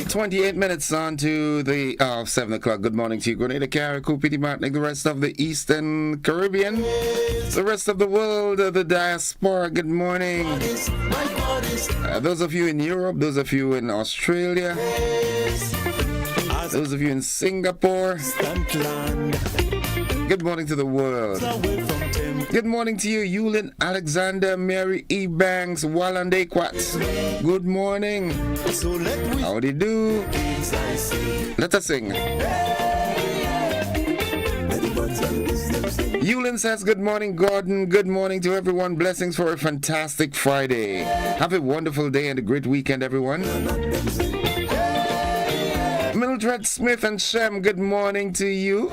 28 minutes on to the 7 o'clock. Good morning to you, Grenada, Carriacou, Petit Martinique, the rest of the Eastern Caribbean, the rest of the world, the diaspora. Good morning. Those of you in Europe, those of you in Australia, those of you in Singapore. Good morning to the world. Good morning to you, Yulin Alexander, Mary E. Banks, Walande Kwat. Good morning. Howdy do. Let us sing. Yulin says, good morning, Gordon. Good morning to everyone. Blessings for a fantastic Friday. Have a wonderful day and a great weekend, everyone. Mildred Smith and Shem, good morning to you.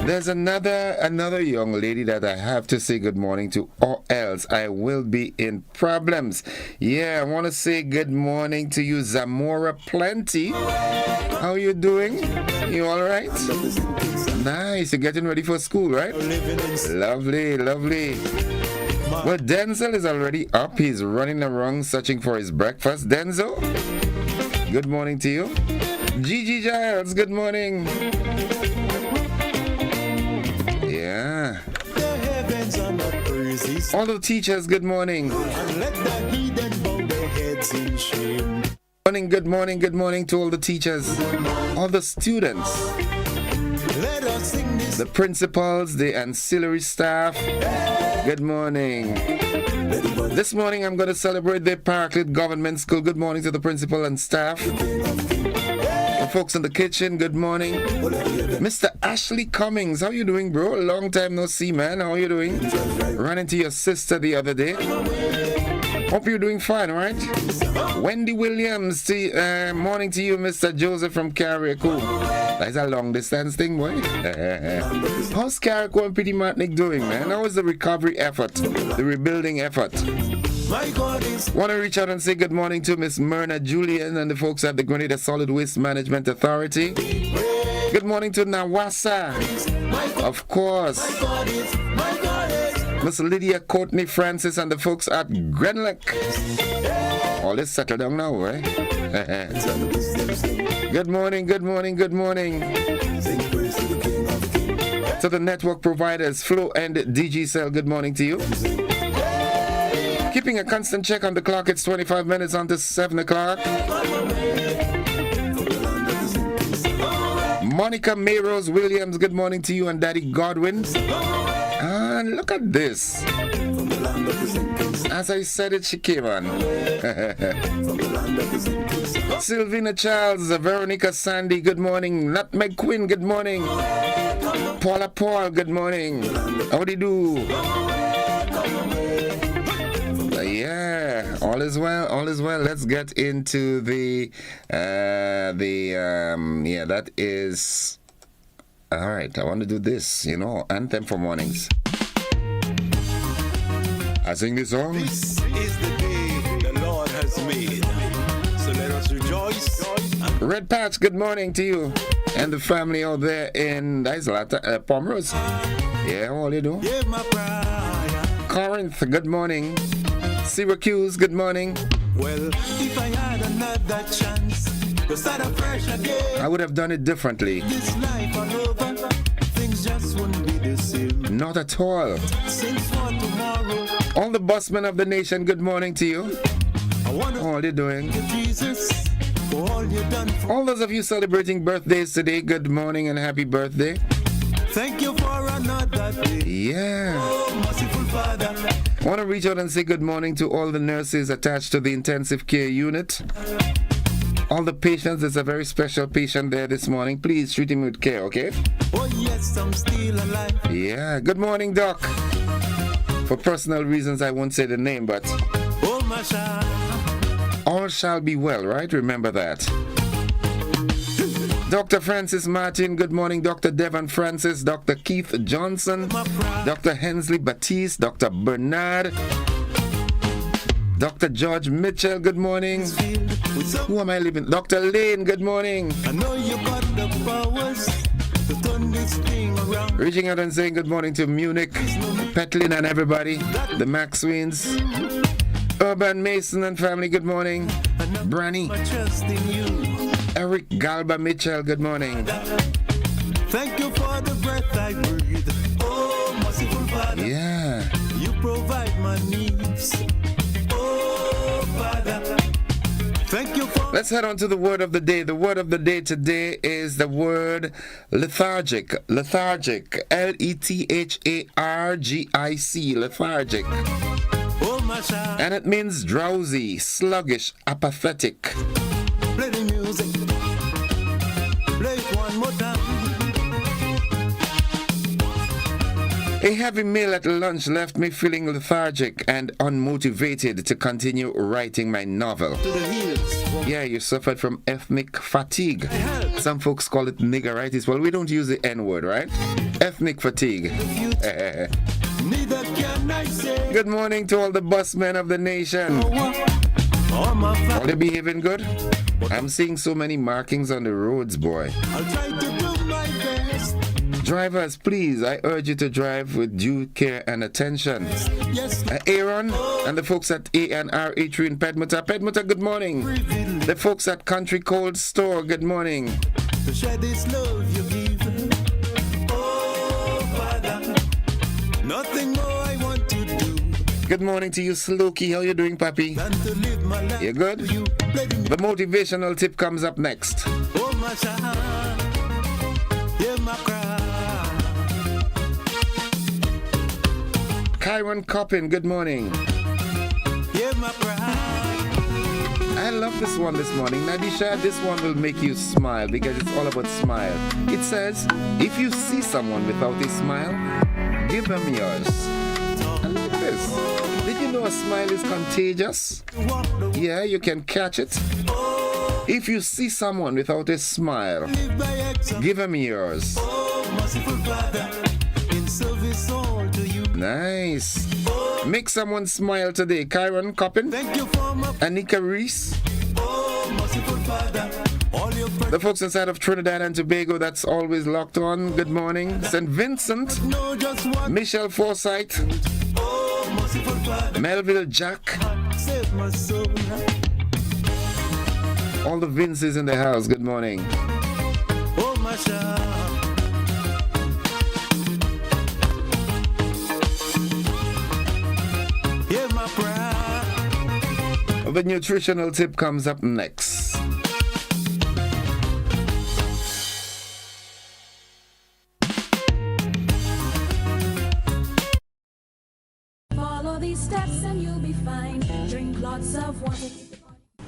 There's another young lady that I have to say good morning to, or else I will be in problems. Yeah, I want to say good morning to you, Zamora Plenty. How you doing? You all right? Nice. You're getting ready for school, right? Lovely, lovely. Well, Denzel is already up. He's running around searching for his breakfast. Denzel, good morning to you. Gigi Giles, good morning. Yeah. All the teachers, good morning. Good morning to all the teachers, all the students, the principals, the ancillary staff. Good morning. This morning I'm going to celebrate the Parklet Government School. Good morning to the principal and staff. The folks in the kitchen, good morning. Mr. Ashley Cummings, how you doing, bro? Long time no see, man. How you doing? Ran into your sister the other day. Hope you're doing fine, all right? Wendy Williams, morning to you, Mr. Joseph from Carriacou. That's a long distance thing, boy. How's Carriacou and Petit Martinique doing, man? How is the recovery effort, the rebuilding effort? Want to reach out and say good morning to Miss Myrna Julian and the folks at the Grenada Solid Waste Management Authority. Good morning to Nawasa, of course. Miss Lydia Courtney Francis and the folks at Grenlock. All is settled down now, right? Good morning. To the network providers, Flow and DG Cell, good morning to you. Keeping a constant check on the clock, it's 25 minutes on to 7 o'clock. Monica Mayrose Williams, good morning to you, and Daddy Godwin. And look at this. As I said it, she came on. Sylvina Charles, Veronica Sandy, good morning. Nutmeg Quinn, good morning. Paula Paul, good morning. How do you do? Yeah, all is well. Let's get into that is all right. I want to do this, anthem for mornings. I sing this song. This is the day the Lord has made, so let us rejoice. Red Patch, good morning to you and the family out there in Pomeroy. Yeah, all you do. Corinth, good morning. Syracuse, good morning. Well, if I had another chance to start afresh again, I would have done it differently. This life all over, things just wouldn't be the same. Not at all. Since for tomorrow, all the busmen of the nation, good morning to you. All you doing? Jesus, for all you done for all those of you celebrating birthdays today, good morning and happy birthday. Thank you for another day. Yeah. Oh, merciful Father. I want to reach out and say good morning to all the nurses attached to the intensive care unit. All the patients, there's a very special patient there this morning. Please treat him with care, okay? Oh, yes, I'm still alive. Yeah. Good morning, Doc. For personal reasons, I won't say the name, but oh, my child. All shall be well, right? Remember that. Dr. Francis Martin, good morning. Dr. Devon Francis, Dr. Keith Johnson, Dr. Hensley Batiste, Dr. Bernard, Dr. George Mitchell, good morning. Who am I leaving? Dr. Lane, good morning. I know you got the powers to turn this thing around. Reaching out and saying good morning to Munich, Petlin and everybody, the Maxwins. Urban Mason and family, good morning. Branny. Eric Galba Mitchell, good morning. Thank you for the breath I breathe. Oh, merciful Father. Yeah. You provide my needs. Oh, Father. Thank you for... Let's head on to the word of the day. The word of the day today is the word lethargic. Lethargic. Lethargic. Lethargic. Oh, my child. And it means drowsy, sluggish, apathetic. Play the music. Play it one more time. A heavy meal at lunch left me feeling lethargic and unmotivated to continue writing my novel. To the hills. Yeah, you suffered from ethnic fatigue. Some folks call it niggeritis. Well, we don't use the N-word, right? Ethnic fatigue. Neither can I say. Good morning to all the busmen of the nation. Are they behaving good? I'm seeing so many markings on the roads, boy. I'll try to do my best. Drivers, please, I urge you to drive with due care and attention. Yes. Aaron and the folks at A&R Eatery in Pedmota. Pedmota, good morning. The folks at Country Cold Store, good morning. To share this love you give. Oh, Father. Nothing more I want to do. Good morning to you, Slokey. How you doing, papi? Than to live my life. You good? You play the The motivational tip comes up next. oh, my child. Hear my cry. Kyron Coppin, good morning. Hear my cry. I love this one this morning. Nadisha, this one will make you smile because it's all about smile. It says, if you see someone without a smile, give them yours. I like this. Did you know a smile is contagious? Yeah, you can catch it. If you see someone without a smile, Live by example. give them yours. Oh, merciful Father. In service all to you. Nice. Make someone smile today. Kyron Coppin, Thank you for my Anika Reese, oh, merciful Father. All your the folks inside of Trinidad and Tobago that's always locked on. Good morning. St. Vincent, know just what. Michelle Forsyth, Oh, merciful Father. Melville Jack, Save my soul. all the Vinces in the house. Good morning. Oh, my child. Hear my prayer. The nutritional tip comes up next. Follow these steps and you'll be fine. Drink lots of water.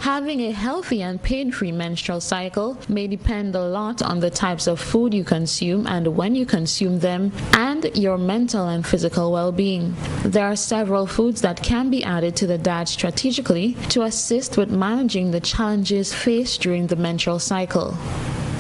Having a healthy and pain-free menstrual cycle may depend a lot on the types of food you consume and when you consume them, and your mental and physical well-being. There are several foods that can be added to the diet strategically to assist with managing the challenges faced during the menstrual cycle.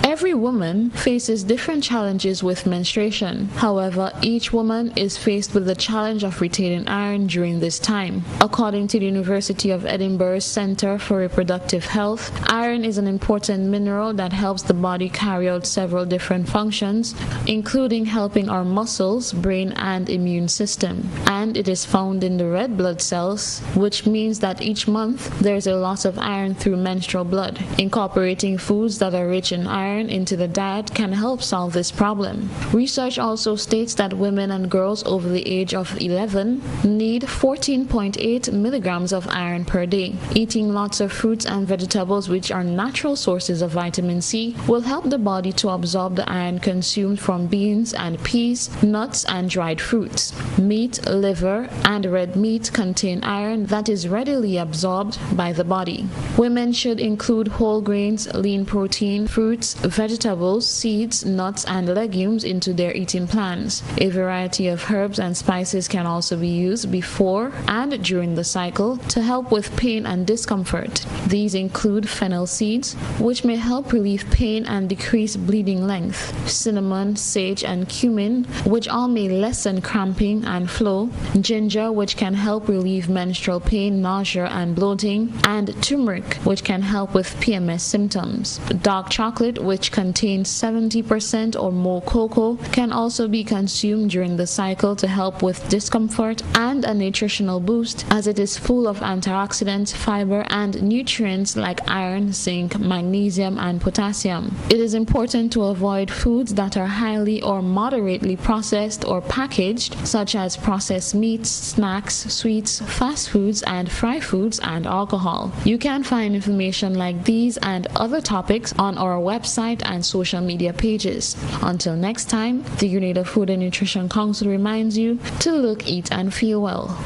Every woman faces different challenges with menstruation. However, each woman is faced with the challenge of retaining iron during this time. According to the University of Edinburgh's Centre for Reproductive Health, iron is an important mineral that helps the body carry out several different functions, including helping our muscles, brain, and immune system. And it is found in the red blood cells, which means that each month there is a loss of iron through menstrual blood. Incorporating foods that are rich in iron into the diet can help solve this problem. Research also states that women and girls over the age of 11 need 14.8 milligrams of iron per day. Eating lots of fruits and vegetables, which are natural sources of vitamin C, will help the body to absorb the iron consumed from beans and peas, nuts, and dried fruits. Meat, liver, and red meat contain iron that is readily absorbed by the body. Women should include whole grains, lean protein, fruits, vegetables, seeds, nuts, and legumes into their eating plans. A variety of herbs and spices can also be used before and during the cycle to help with pain and discomfort. These include fennel seeds, which may help relieve pain and decrease bleeding length, cinnamon, sage, and cumin, which all may lessen cramping and flow, ginger, which can help relieve menstrual pain, nausea, and bloating, and turmeric, which can help with PMS symptoms. Dark chocolate, which which contains 70% or more cocoa, can also be consumed during the cycle to help with discomfort and a nutritional boost, as it is full of antioxidants, fiber, and nutrients like iron, zinc, magnesium, and potassium. It is important to avoid foods that are highly or moderately processed or packaged, such as processed meats, snacks, sweets, fast foods, and fry foods, and alcohol. You can find information like these and other topics on our website and social media pages. Until next time, the Grenada Food and Nutrition Council reminds you to look, eat, and feel well.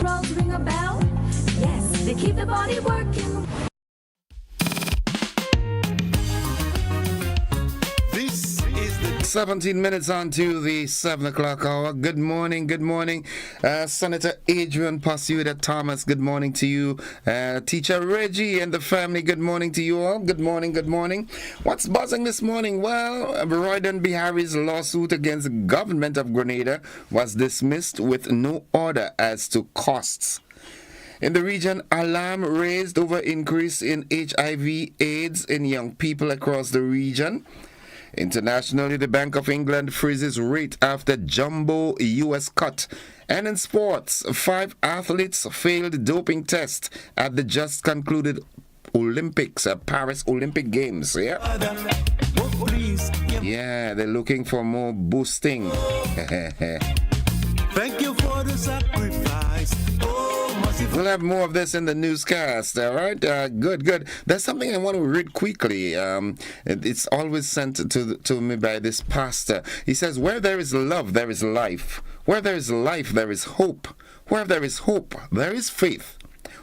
Rolls ring a bell? Yes, they keep the body working. This is the 17 minutes on to the 7 o'clock hour. Good morning, good morning. Senator Adrian Pasuda Thomas, good morning to you. Teacher Reggie and the family, good morning to you all. Good morning, good morning. What's buzzing this morning? Well, Royden Bihari's lawsuit against the government of Grenada was dismissed with no order as to costs. In the region, alarm raised over increase in HIV/AIDS in young people across the region. Internationally, the Bank of England freezes rate after jumbo US cut. And in sports, 5 athletes failed doping test at the just concluded Olympics, Paris Olympic Games. Yeah, they're looking for more boosting. thank you for the sacrifice. We'll have more of this in the newscast, all right? Good. There's something I want to read quickly. It's always sent to me by this pastor. He says, where there is love, there is life. Where there is life, there is hope. Where there is hope, there is faith.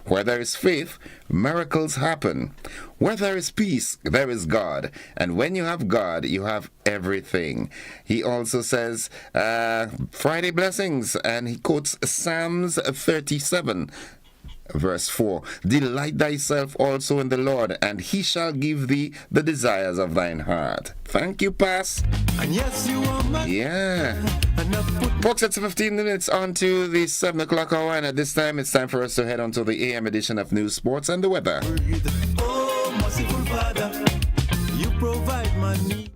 Where there is faith, miracles happen. Where there is peace, there is God. And when you have God, you have everything. He also says, Friday blessings, and he quotes Psalms 37. Verse 4, delight thyself also in the Lord, and he shall give thee the desires of thine heart. Thank you, Pass. And yes, you are my Folks, it's 15 minutes on to the 7 o'clock hour, and at this time, it's time for us to head on to the AM edition of News, Sports, and the Weather. Oh, merciful Father, you provide my need.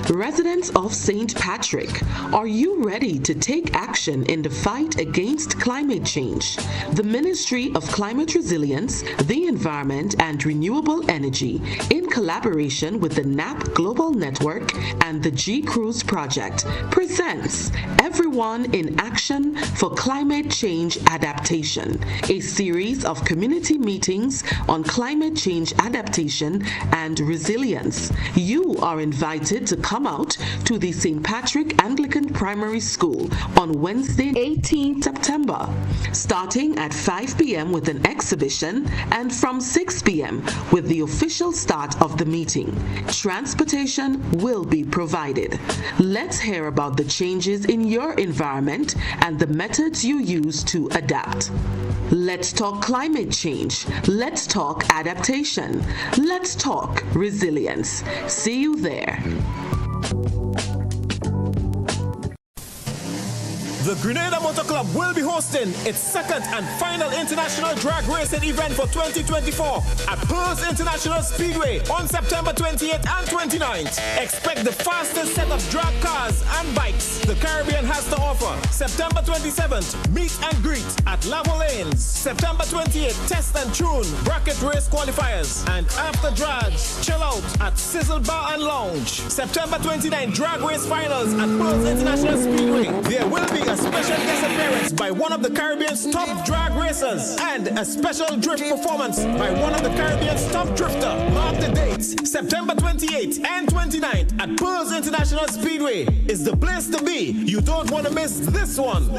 Residents of St. Patrick, are you ready to take action in the fight against climate change? The Ministry of Climate Resilience, the Environment and Renewable Energy, in collaboration with the NAP Global Network and the G-Cruise Project, presents Everyone in Action for Climate Change Adaptation, a series of community meetings on climate change adaptation and resilience. You are invited to come out to the St. Patrick Anglican Primary School on Wednesday, 18th September, starting at 5 p.m. with an exhibition and from 6 p.m. with the official start of the meeting. Transportation will be provided. Let's hear about the changes in your environment and the methods you use to adapt. Let's talk climate change. Let's talk adaptation. Let's talk resilience. See you there. The Grenada Motor Club will be hosting its second and final international drag racing event for 2024 at Pearls International Speedway on September 28th and 29th. Expect the fastest set of drag cars and bikes the Caribbean has to offer. September 27th, meet and greet at Lavo Lanes. September 28th, test and tune bracket race qualifiers. And after drags, chill out at Sizzle Bar and Lounge. September 29th, drag race finals at Pearls International Speedway. There will be a special guest appearance by one of the Caribbean's top drag racers and a special drift performance by one of the Caribbean's top drifter. Mark the dates, September 28th and 29th at Pearls International Speedway is the place to be. You don't want to miss this one.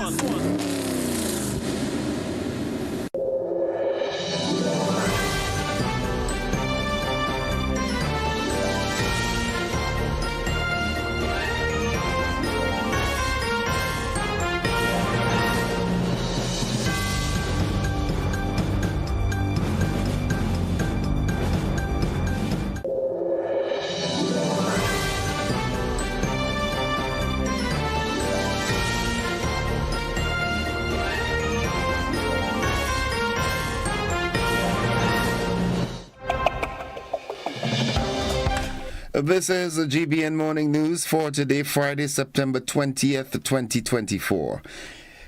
This is the GBN Morning News for today, Friday, September 20th, 2024.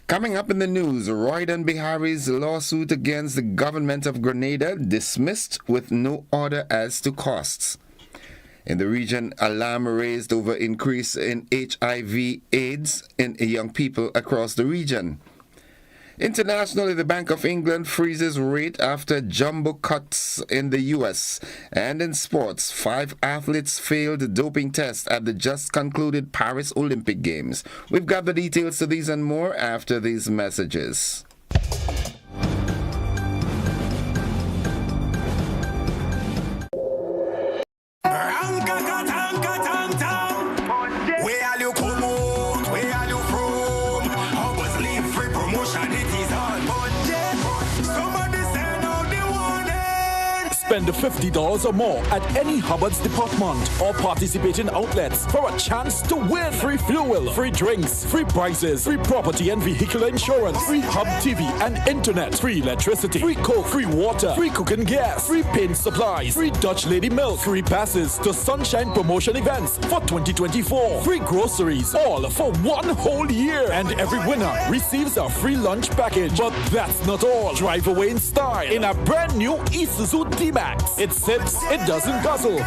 Coming up in the news, Royden Bihari's lawsuit against the government of Grenada dismissed with no order as to costs. In the region, alarm raised over increase in HIV/AIDS in young people across the region. Internationally, the Bank of England freezes rate after jumbo cuts in the U.S. And in sports, 5 athletes failed doping test at the just concluded Paris Olympic Games. We've got the details to these and more after these messages. Spend $50 or more at any Hubbard's department or participating outlets for a chance to win free fuel, free drinks, free prizes, free property and vehicular insurance, free Hub TV and internet, free electricity, free coke, free water, free cooking gas, free paint supplies, free Dutch Lady milk, free passes to Sunshine promotion events for 2024, free groceries, all for 1 whole year. And every winner receives a free lunch package. But that's not all. Drive away in style in a brand new Isuzu D-Max. It sips, it doesn't guzzle.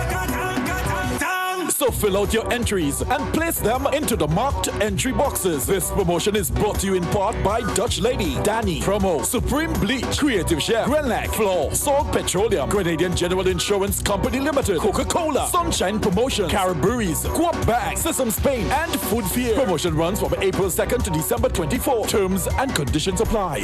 So fill out your entries and place them into the marked entry boxes. This promotion is brought to you in part by Dutch Lady, Danny, Promo, Supreme Bleach, Creative Chef, Grenlac, Floor, Salt Petroleum, Grenadian General Insurance Company Limited, Coca-Cola, Sunshine Promotion, Caribouries, Coop Bag, Sesame Spain, and Food Fear. Promotion runs from April 2nd to December 24. Terms and conditions apply.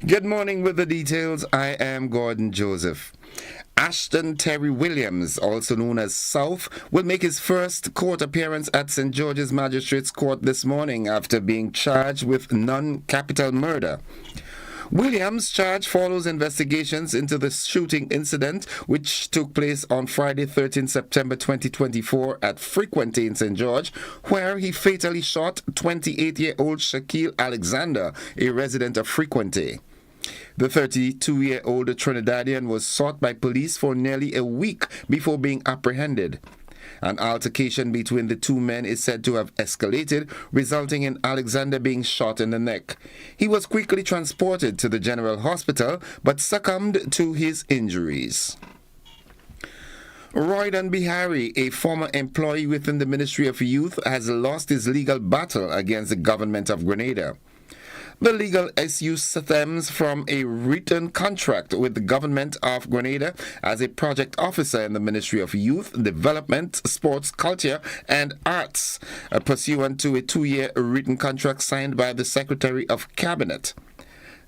Good morning with the details. I am Gordon Joseph. Ashton Terry Williams, also known as South, will make his first court appearance at St. George's Magistrates Court this morning after being charged with non-capital murder. Williams' charge follows investigations into the shooting incident which took place on Friday 13 September 2024 at Frequenty in St. George, where he fatally shot 28-year-old Shaquille Alexander, a resident of Frequenty. The 32-year-old Trinidadian was sought by police for nearly a week before being apprehended. An altercation between the two men is said to have escalated, resulting in Alexander being shot in the neck. He was quickly transported to the General Hospital but succumbed to his injuries. Royden Bihari, a former employee within the Ministry of Youth, has lost his legal battle against the government of Grenada. The legal issue stems from a written contract with the government of Grenada as a project officer in the Ministry of Youth, Development, Sports, Culture and Arts, pursuant to a 2-year written contract signed by the Secretary of Cabinet.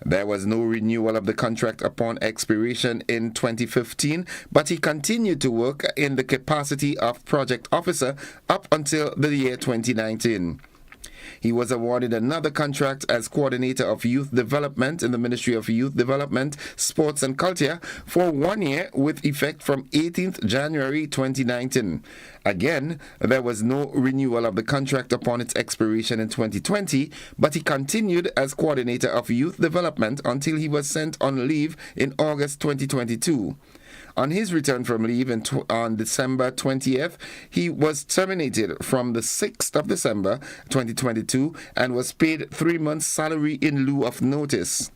There was no renewal of the contract upon expiration in 2015, but he continued to work in the capacity of project officer up until the year 2019. He was awarded another contract as Coordinator of Youth Development in the Ministry of Youth Development, Sports and Culture for 1 year with effect from 18th January 2019. Again, there was no renewal of the contract upon its expiration in 2020, but he continued as Coordinator of Youth Development until he was sent on leave in August 2022. On his return from leave on December 20th, he was terminated from the 6th of December 2022 and was paid 3 months' salary in lieu of notice.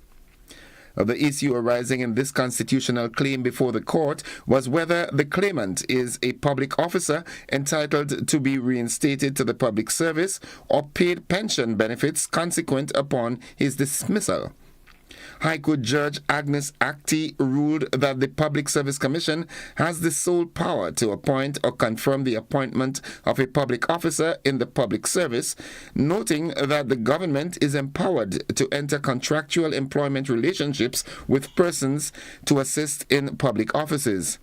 The issue arising in this constitutional claim before the court was whether the claimant is a public officer entitled to be reinstated to the public service or paid pension benefits consequent upon his dismissal. High Court Judge Agnes Acti ruled that the Public Service Commission has the sole power to appoint or confirm the appointment of a public officer in the public service, noting that the government is empowered to enter contractual employment relationships with persons to assist in public offices.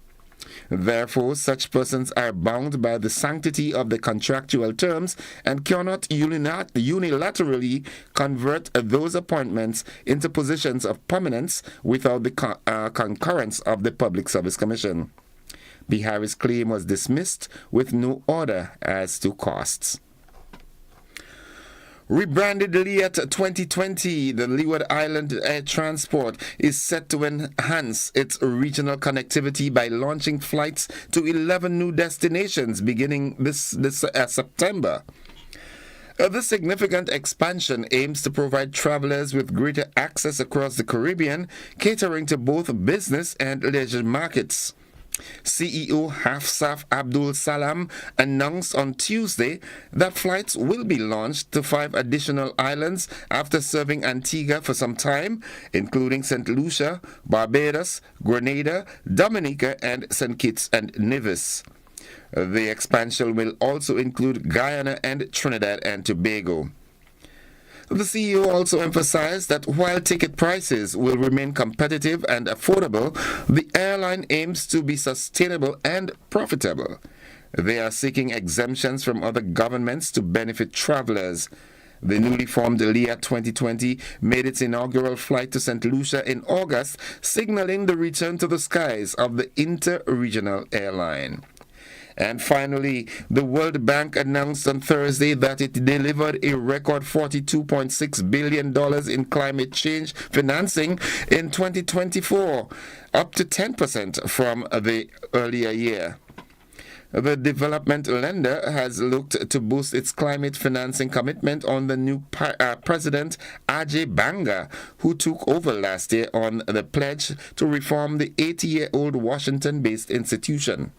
Therefore, such persons are bound by the sanctity of the contractual terms and cannot unilaterally convert those appointments into positions of permanence without the concurrence of the Public Service Commission. P. Harris' claim was dismissed with no order as to costs. Rebranded Leah 2020, the Leeward Island Air Transport is set to enhance its regional connectivity by launching flights to 11 new destinations beginning this September. The significant expansion aims to provide travelers with greater access across the Caribbean, catering to both business and leisure markets. CEO Hafsaf Abdul Salam announced on Tuesday that flights will be launched to 5 additional islands after serving Antigua for some time, including St. Lucia, Barbados, Grenada, Dominica, and St. Kitts and Nevis. The expansion will also include Guyana and Trinidad and Tobago. The CEO also emphasized that while ticket prices will remain competitive and affordable, the airline aims to be sustainable and profitable. They are seeking exemptions from other governments to benefit travelers. The newly formed Leah 2020 made its inaugural flight to St. Lucia in August, signaling the return to the skies of the inter-regional airline. And finally, the World Bank announced on Thursday that it delivered a record $42.6 billion in climate change financing in 2024, up to 10% from the earlier year. The development lender has looked to boost its climate financing commitment on the new President Ajay Banga, who took over last year on the pledge to reform the 80-year-old Washington-based institution.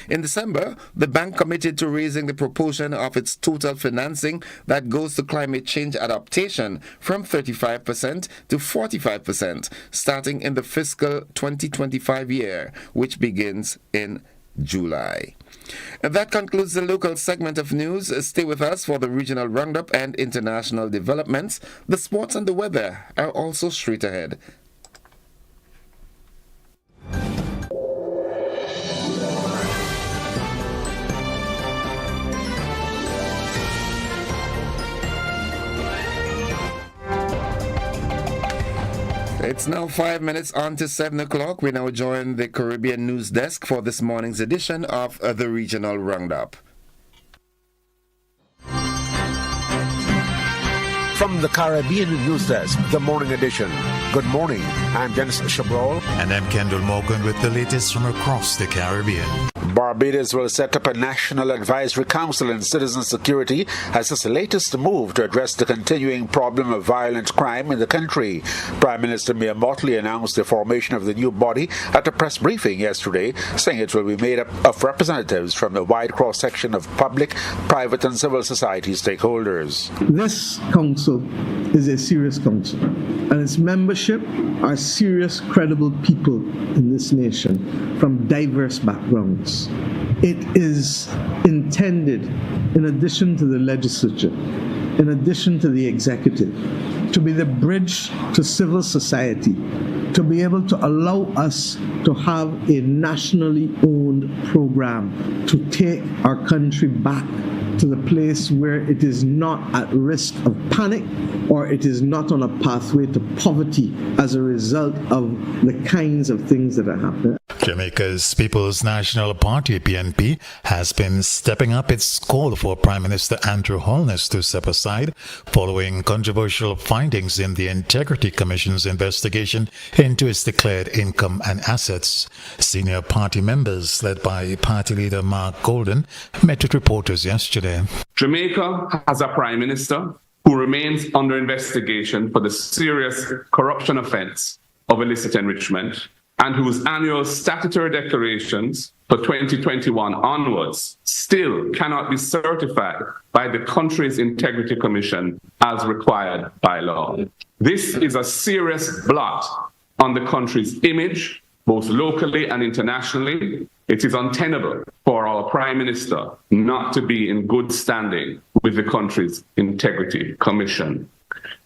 In December, the bank committed to raising the proportion of its total financing that goes to climate change adaptation from 35% to 45%, starting in the fiscal 2025 year, which begins in July. And that concludes the local segment of news. Stay with us for the regional roundup and international developments. The sports and the weather are also straight ahead. It's now 5 minutes on to 7 o'clock. We now join the Caribbean News Desk for this morning's edition of the Regional Roundup. From the Caribbean News Desk, the morning edition. Good morning, I'm Dennis Chabrol. And I'm Kendall Morgan with the latest from across the Caribbean. Barbados will set up a National Advisory Council on Citizen Security as its latest move to address the continuing problem of violent crime in the country. Prime Minister Mia Mottley announced the formation of the new body at a press briefing yesterday, saying it will be made up of representatives from a wide cross-section of public, private and civil society stakeholders. This council is a serious council, and its membership are serious, credible people in this nation from diverse backgrounds. It is intended, in addition to the legislature, in addition to the executive, to be the bridge to civil society, to be able to allow us to have a nationally owned program to take our country back to the place where it is not at risk of panic or it is not on a pathway to poverty as a result of the kinds of things that are happening. Jamaica's People's National Party, PNP, has been stepping up its call for Prime Minister Andrew Holness to step aside following controversial findings in the Integrity Commission's investigation into its declared income and assets. Senior party members, led by party leader Mark Golden, met with reporters yesterday. Jamaica has a Prime Minister who remains under investigation for the serious corruption offense of illicit enrichment, and whose annual statutory declarations for 2021 onwards still cannot be certified by the country's Integrity Commission as required by law. This is a serious blot on the country's image, both locally and internationally. It is untenable for our Prime Minister not to be in good standing with the country's Integrity Commission.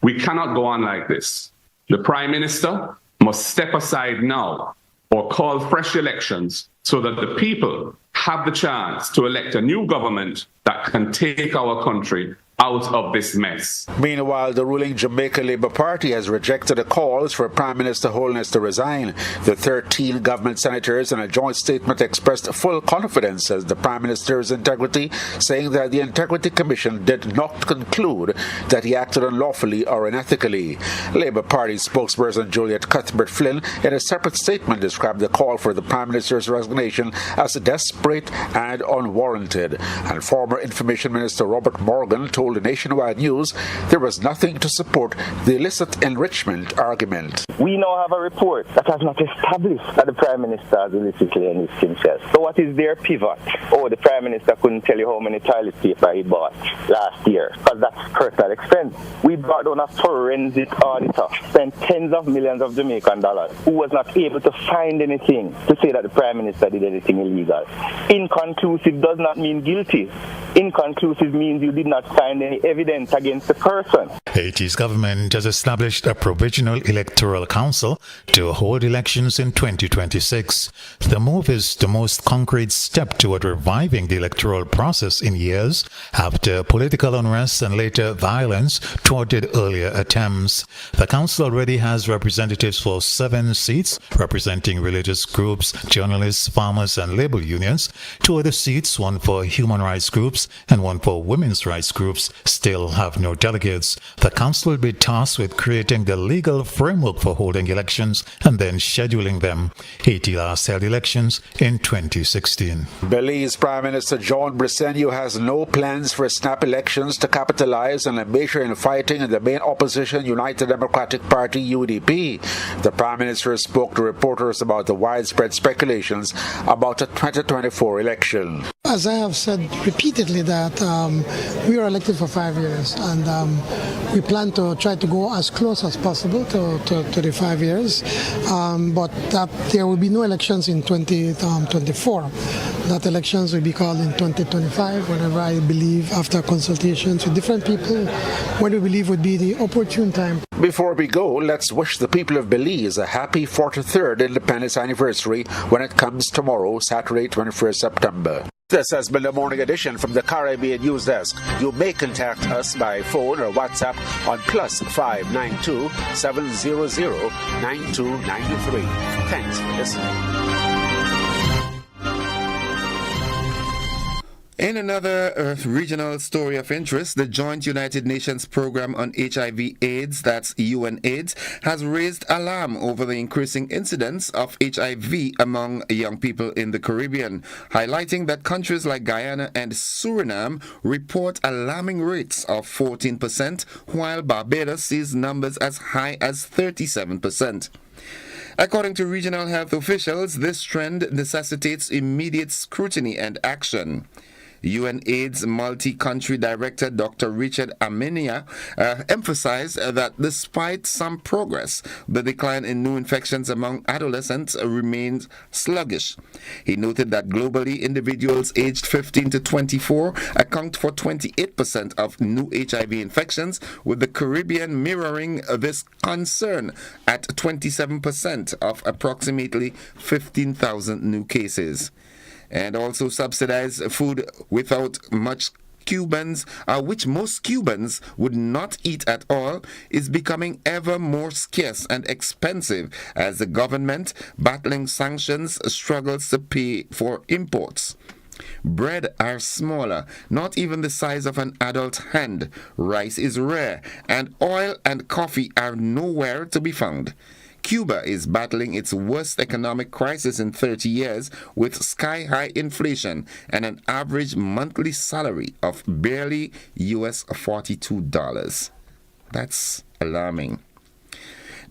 We cannot go on like this. The Prime Minister must step aside now or call fresh elections so that the people have the chance to elect a new government that can take our country out of this mess. Meanwhile, the ruling Jamaica Labour Party has rejected the calls for Prime Minister Holness to resign. The 13 government senators in a joint statement expressed full confidence as the Prime Minister's integrity, saying that the Integrity Commission did not conclude that he acted unlawfully or unethically. Labour Party spokesperson Juliet Cuthbert Flynn, in a separate statement, described the call for the Prime Minister's resignation as desperate and unwarranted. And former Information Minister Robert Morgan told the Nationwide News there was nothing to support the illicit enrichment argument. We now have a report that has not established that the Prime Minister has illicitly enriched himself. So what is their pivot? Oh, the Prime Minister couldn't tell you how many toilet paper he bought last year, because that's personal expense. We brought down a forensic auditor, spent tens of millions of Jamaican dollars, who was not able to find anything to say that the Prime Minister did anything illegal. Inconclusive does not mean guilty. Inconclusive means you did not find any evidence against the person. Haiti's government has established a provisional electoral council to hold elections in 2026. The move is the most concrete step toward reviving the electoral process in years after political unrest and later violence thwarted earlier attempts. The council already has representatives for 7 seats representing religious groups, journalists, farmers, and labor unions. 2 other seats, one for human rights groups and one for women's rights groups, still have no delegates. The council will be tasked with creating the legal framework for holding elections and then scheduling them. Haiti last held elections in 2016. Belize Prime Minister John Briceño has no plans for snap elections to capitalize on a major infighting in the main opposition United Democratic Party UDP. The Prime Minister spoke to reporters about the widespread speculations about a 2024 election. As I have said repeatedly that we are elected for 5 years, and we plan to try to go as close as possible to the 5 years, but that there will be no elections in 2024. That elections will be called in 2025, whenever I believe, after consultations with different people, when we believe would be the opportune time. Before we go, let's wish the people of Belize a happy 43rd independence anniversary when it comes tomorrow, Saturday, 21st September. This has been the Morning Edition from the Caribbean News Desk. You may contact us by phone or WhatsApp on +592 700 9293. Thanks for listening. In another regional story of interest, the Joint United Nations Program on HIV/AIDS, that's UNAIDS, has raised alarm over the increasing incidence of HIV among young people in the Caribbean, highlighting that countries like Guyana and Suriname report alarming rates of 14%, while Barbados sees numbers as high as 37%. According to regional health officials, this trend necessitates immediate scrutiny and action. UNAIDS multi-country director Dr. Richard Amenia emphasized that despite some progress, the decline in new infections among adolescents remains sluggish. He noted that globally, individuals aged 15 to 24 account for 28% of new HIV infections, with the Caribbean mirroring this concern at 27% of approximately 15,000 new cases. And also subsidized food without much Cubans, which most Cubans would not eat at all, is becoming ever more scarce and expensive as the government, battling sanctions, struggles to pay for imports. Bread are smaller, not even the size of an adult hand. Rice is rare, and oil and coffee are nowhere to be found. Cuba is battling its worst economic crisis in 30 years with sky-high inflation and an average monthly salary of barely US $42. That's alarming.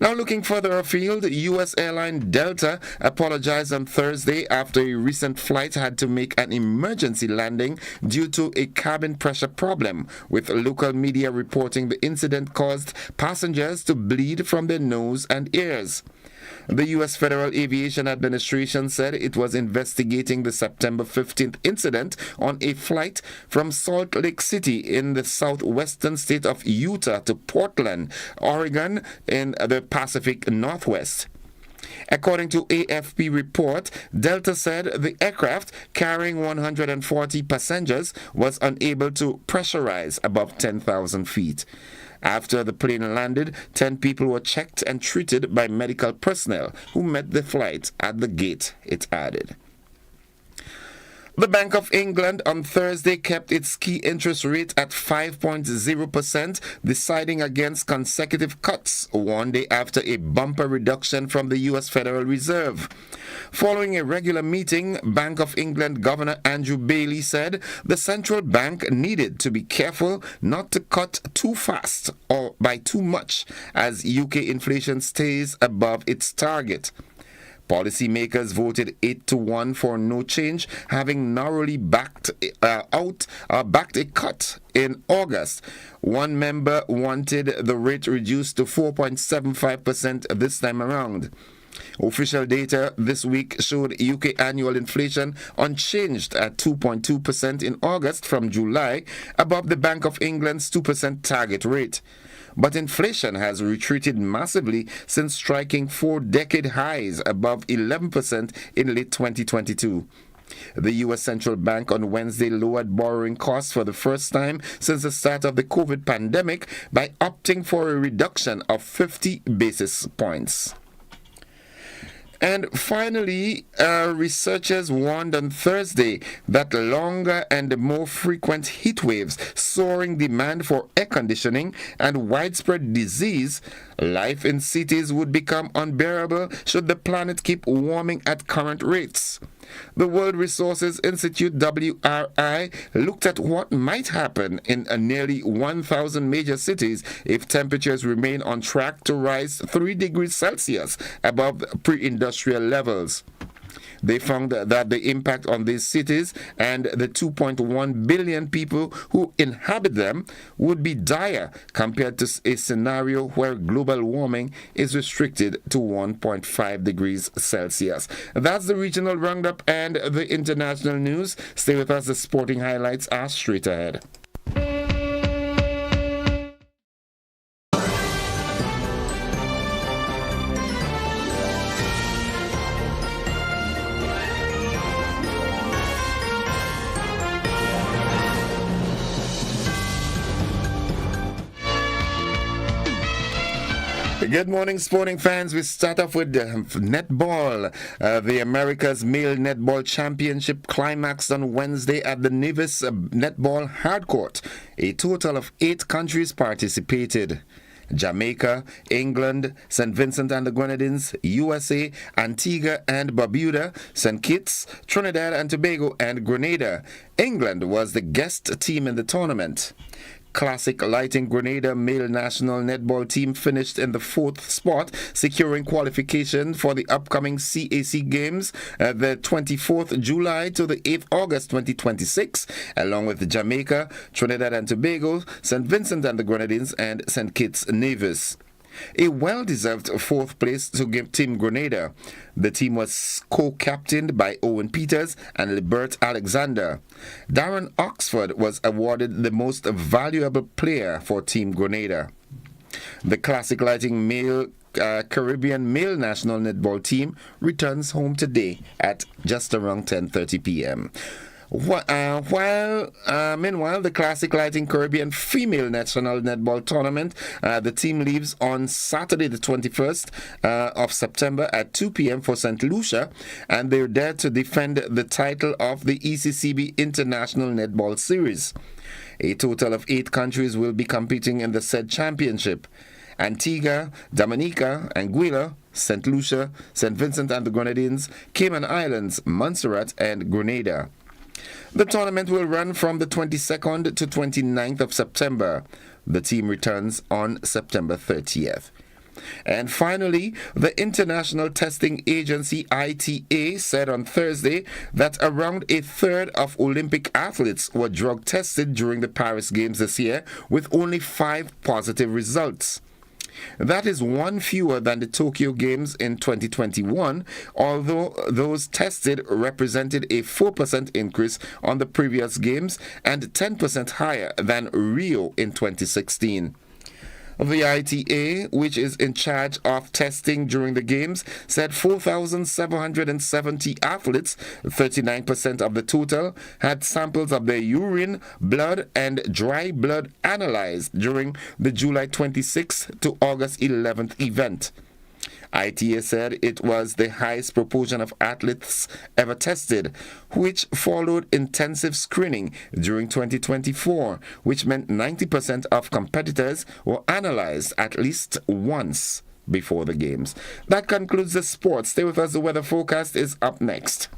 Now looking further afield, U.S. airline Delta apologized on Thursday after a recent flight had to make an emergency landing due to a cabin pressure problem, with local media reporting the incident caused passengers to bleed from their nose and ears. The U.S. Federal Aviation Administration said it was investigating the September 15th incident on a flight from Salt Lake City in the southwestern state of Utah to Portland, Oregon in the Pacific Northwest. According to AFP report, Delta said the aircraft carrying 140 passengers was unable to pressurize above 10,000 feet. After the plane landed, 10 people were checked and treated by medical personnel who met the flight at the gate, it added. The Bank of England on Thursday kept its key interest rate at 5.0%, deciding against consecutive cuts one day after a bumper reduction from the U.S. Federal Reserve. Following a regular meeting, Bank of England Governor Andrew Bailey said the central bank needed to be careful not to cut too fast or by too much as UK inflation stays above its target. Policymakers voted 8-1 for no change, having narrowly backed a cut in August. One member wanted the rate reduced to 4.75% this time around. Official data this week showed UK annual inflation unchanged at 2.2% in August from July, above the Bank of England's 2% target rate. But inflation has retreated massively since striking 4-decade highs above 11% in late 2022. The U.S. Central Bank on Wednesday lowered borrowing costs for the first time since the start of the COVID pandemic by opting for a reduction of 50 basis points. And finally, researchers warned on Thursday that longer and more frequent heat waves, soaring demand for air conditioning, and widespread disease, life in cities would become unbearable should the planet keep warming at current rates. The World Resources Institute, WRI, looked at what might happen in nearly 1,000 major cities if temperatures remain on track to rise 3 degrees Celsius above pre-industrial levels. They found that the impact on these cities and the 2.1 billion people who inhabit them would be dire compared to a scenario where global warming is restricted to 1.5 degrees Celsius. That's the regional roundup and the international news. Stay with us. The sporting highlights are straight ahead. Good morning, sporting fans. We start off with netball. The America's Male Netball Championship climaxed on Wednesday at the Nevis Netball Hardcourt. A total of 8 countries participated. Jamaica, England, St. Vincent and the Grenadines, USA, Antigua and Barbuda, St. Kitts, Trinidad and Tobago, and Grenada. England was the guest team in the tournament. Classic Lighting Grenada male national netball team finished in the 4th spot, securing qualification for the upcoming CAC Games the 24th July to the 8th August 2026, along with Jamaica, Trinidad and Tobago, St. Vincent and the Grenadines, and St. Kitts Nevis. A well-deserved 4th place to give Team Grenada. The team was co-captained by Owen Peters and Libert Alexander. Darren Oxford was awarded the most valuable player for Team Grenada. The Classic Lighting Caribbean male national netball team returns home today at just around 10:30 p.m. Meanwhile, the Classic Lighting Caribbean Female National Netball Tournament, the team leaves on Saturday the 21st of September at 2 p.m. for St. Lucia, and they're there to defend the title of the ECCB International Netball Series. A total of 8 countries will be competing in the said championship. Antigua, Dominica, Anguilla, St. Lucia, St. Vincent and the Grenadines, Cayman Islands, Montserrat, and Grenada. The tournament will run from the 22nd to 29th of September. The team returns on September 30th. And finally, the International Testing Agency ITA said on Thursday that around a third of Olympic athletes were drug tested during the Paris Games this year, with only 5 positive results. That is 1 fewer than the Tokyo Games in 2021, although those tested represented a 4% increase on the previous games and 10% higher than Rio in 2016. The ITA, which is in charge of testing during the games, said 4,770 athletes, 39% of the total, had samples of their urine, blood, and dry blood analyzed during the July 26th to August 11th event. ITA said it was the highest proportion of athletes ever tested, which followed intensive screening during 2024, which meant 90% of competitors were analyzed at least once before the games. That concludes the sports. Stay with us. The weather forecast is up next.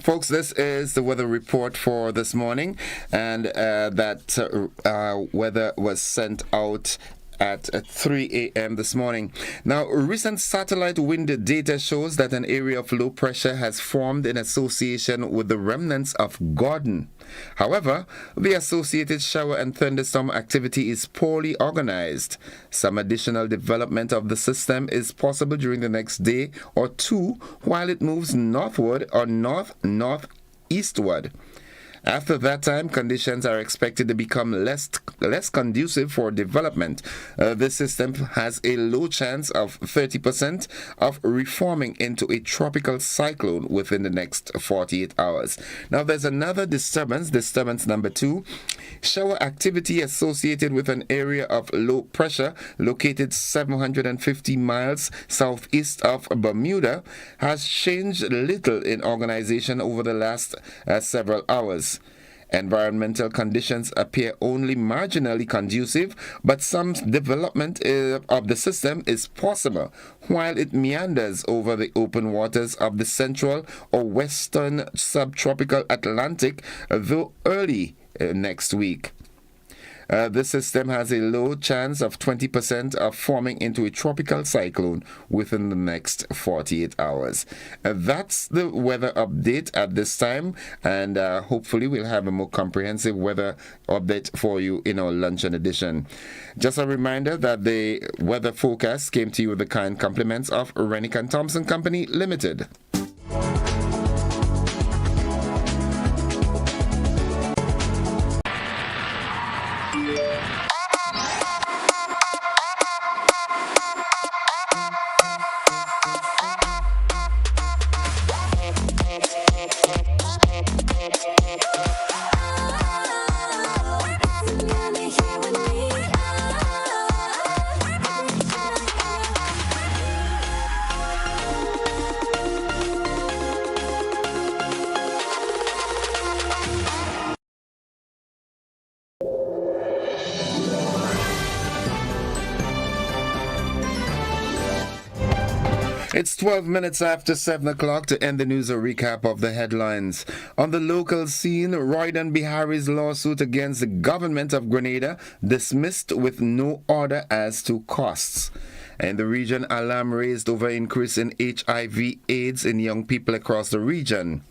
Folks, this is the weather report for this morning, and that weather was sent out at 3 a.m. this morning. Now, recent satellite wind data shows that an area of low pressure has formed in association with the remnants of Gordon. However, the associated shower and thunderstorm activity is poorly organized. Some additional development of the system is possible during the next day or two while it moves northward or north-northeastward. After that time, conditions are expected to become less conducive for development. This system has a low chance of 30% of reforming into a tropical cyclone within the next 48 hours. Now, there's another disturbance number 2. Shower activity associated with an area of low pressure located 750 miles southeast of Bermuda has changed little in organization over the last several hours. Environmental conditions appear only marginally conducive, but some development of the system is possible while it meanders over the open waters of the central or western subtropical Atlantic, though early next week. The system has a low chance of 20% of forming into a tropical cyclone within the next 48 hours. That's the weather update at this time, and hopefully we'll have a more comprehensive weather update for you in our luncheon edition. Just a reminder that the weather forecast came to you with the kind compliments of Rennick and Thompson Company Limited. It's 12 minutes after 7 o'clock to end the news, a recap of the headlines. On the local scene, Royden Bihari's lawsuit against the government of Grenada dismissed with no order as to costs. In the region, alarm raised over increase in HIV/AIDS in young people across the region.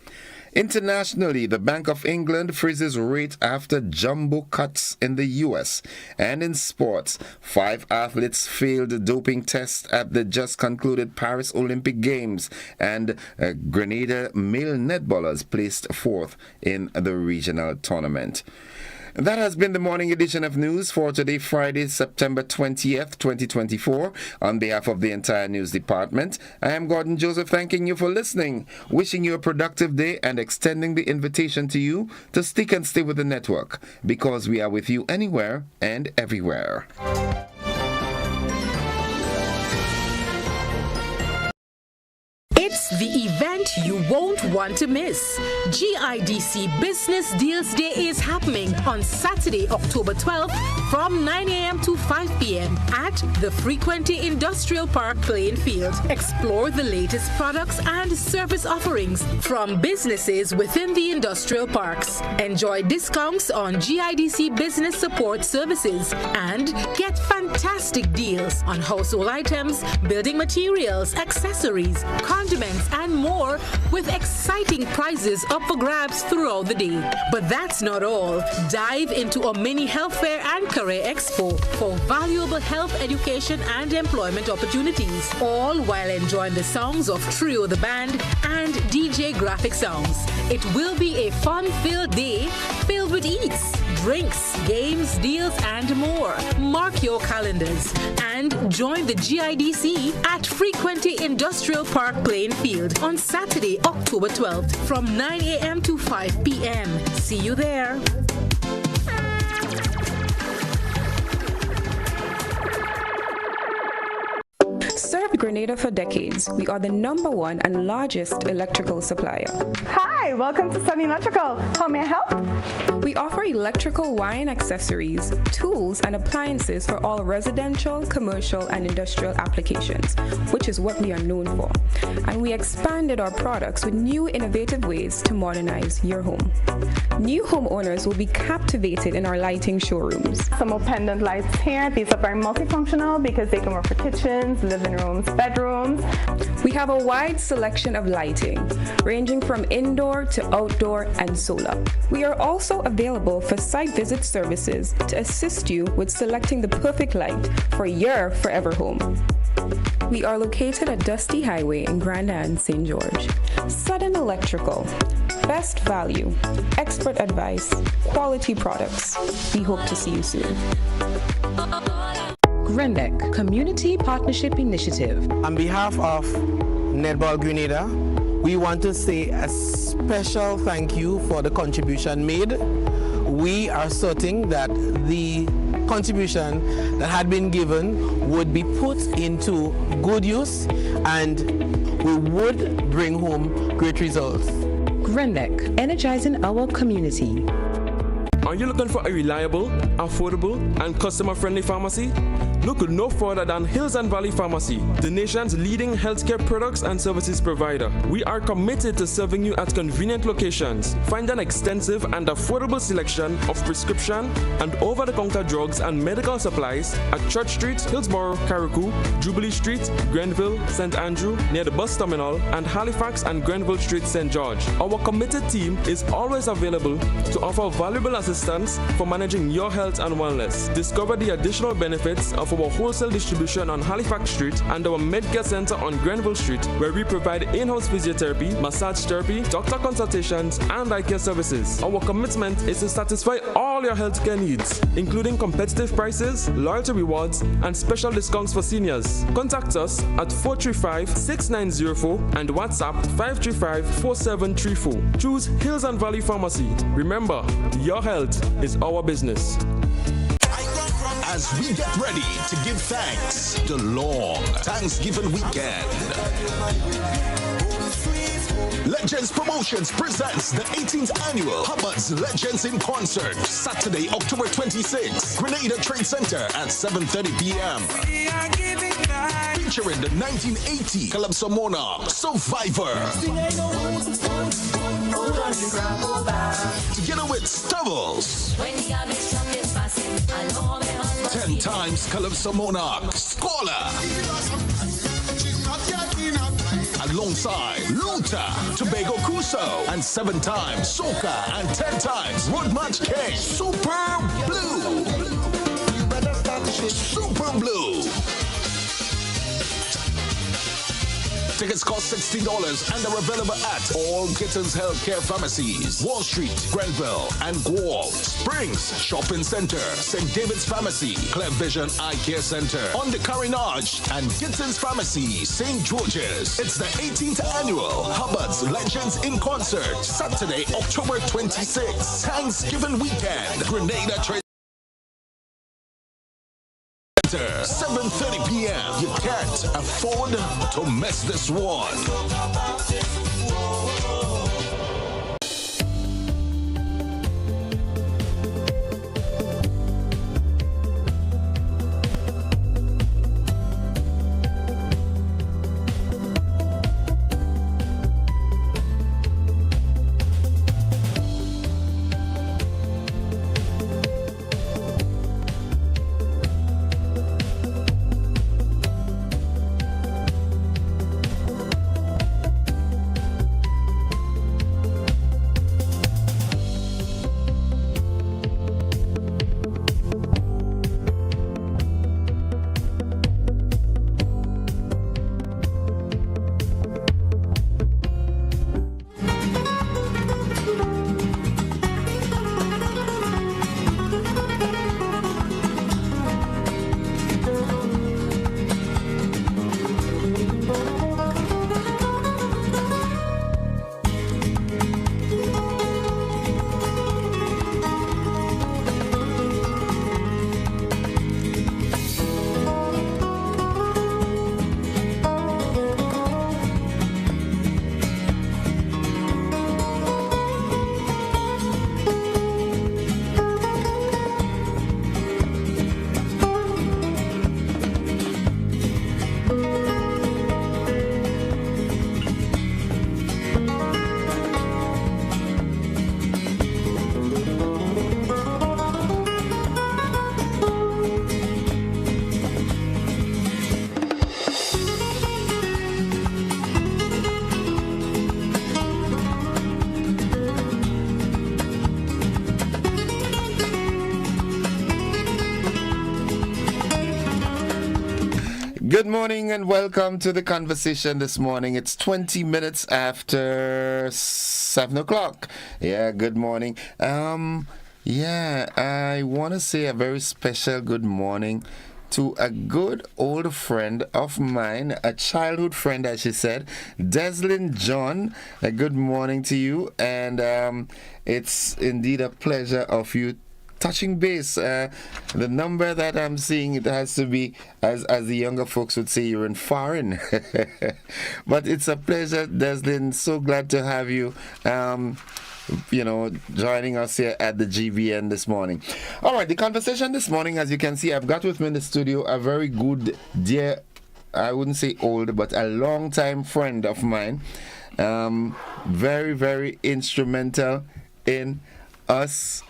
Internationally, the Bank of England freezes rate after jumbo cuts in the US. And in sports, 5 athletes failed doping tests at the just concluded Paris Olympic Games, and Grenada male netballers placed 4th in the regional tournament. That has been the morning edition of news for today, Friday, September 20th, 2024. On behalf of the entire news department, I am Gordon Joseph, thanking you for listening, wishing you a productive day, and extending the invitation to you to stick and stay with the network, because we are with you anywhere and everywhere. It's the event you won't want to miss. GIDC Business Deals Day is happening on Saturday, October 12th from 9 a.m. to 5 p.m. at the Frequency Industrial Park playing field. Explore the latest products and service offerings from businesses within the industrial parks. Enjoy discounts on GIDC business support services and get fantastic deals on household items, building materials, accessories, condiments, and more, with exciting prizes up for grabs throughout the day. But that's not all. Dive into a mini health fair and career expo for valuable health, education, and employment opportunities, all while enjoying the sounds of Trio the Band and DJ Graphic Sounds. It will be a fun-filled day filled with eats, drinks, games, deals, and more. Mark your calendars and join the GIDC at Frequency Industrial Park playing field on Saturday, October 12th from 9 a.m. to 5 p.m. See you there. Served Grenada for decades. We are the #1 and largest electrical supplier. Hi, welcome to Sunny Electrical. How may I help? We offer electrical wire and accessories, tools, and appliances for all residential, commercial, and industrial applications, which is what we are known for. And we expanded our products with new innovative ways to modernize your home. New homeowners will be captivated in our lighting showrooms. Some more pendant lights here. These are very multifunctional because they can work for kitchens, living rooms, bedrooms. We have a wide selection of lighting, ranging from indoor to outdoor and solar. We are also available for site visit services to assist you with selecting the perfect light for your forever home. We are located at Dusty Highway in Grenada, St. George. Sudden Electrical. Best value, expert advice, quality products. We hope to see you soon. GRENDEC Community Partnership Initiative. On behalf of Netball Grenada, we want to say a special thank you for the contribution made. We are certain that the contribution that had been given would be put into good use and we would bring home great results. GRENDEC, energizing our community. Are you looking for a reliable, affordable, and customer-friendly pharmacy? Look no further than Hills and Valley Pharmacy, the nation's leading healthcare products and services provider. We are committed to serving you at convenient locations. Find an extensive and affordable selection of prescription and over-the-counter drugs and medical supplies at Church Street, Hillsborough, Carriacou, Jubilee Street, Grenville, St. Andrew, near the bus terminal, and Halifax and Grenville Street, St. George. Our committed team is always available to offer valuable assistance for managing your health and wellness. Discover the additional benefits of our wholesale distribution on Halifax Street and our Medcare Center on Grenville Street, where we provide in-house physiotherapy, massage therapy, doctor consultations, and eye care services. Our commitment is to satisfy all your healthcare needs, including competitive prices, loyalty rewards, and special discounts for seniors. Contact us at 435-6904 and WhatsApp 535-4734. Choose Hills and Valley Pharmacy. Remember, your health is our business. As we get ready to give thanks, the long Thanksgiving weekend. Legends Promotions presents the 18th annual Hubbard's Legends in Concert, Saturday, October 26th, Grenada Trade Center at 7:30 p.m. Featuring the 1980 Calypso Monarch Survivor. Together with Stubbles. 10 times Calypso Monarch Scholar. Alongside Luther, Tobago Crusoe, and 7 times Soca and 10 times Road March King. Super Blue. Super Blue. Tickets cost $16 and are available at all Gittins Healthcare Pharmacies, Wall Street, Grenville, and Guelph, Springs Shopping Center, St. David's Pharmacy, Clear Vision Eye Care Center, on the Carinage, and Gittins Pharmacy, St. George's. It's the 18th annual Hubbard's Legends in Concert, Saturday, October 26th, Thanksgiving weekend, Grenada Trade 7:30 p.m. You can't afford to miss this one. Good morning and welcome to the conversation this morning. It's 20 minutes after 7 o'clock. Yeah, good morning. I want to say a very special good morning to a good old friend of mine, a childhood friend, as she said, Deslin John. A good morning to you, and it's indeed a pleasure of you touching base. The number that I'm seeing, it has to be, as the younger folks would say, you're in foreign. But it's a pleasure, Deslin. So glad to have you. Joining us here at the GBN this morning. All right, the conversation this morning, as you can see, I've got with me in the studio a very good, dear, I wouldn't say old, but a long-time friend of mine. Very, very instrumental in us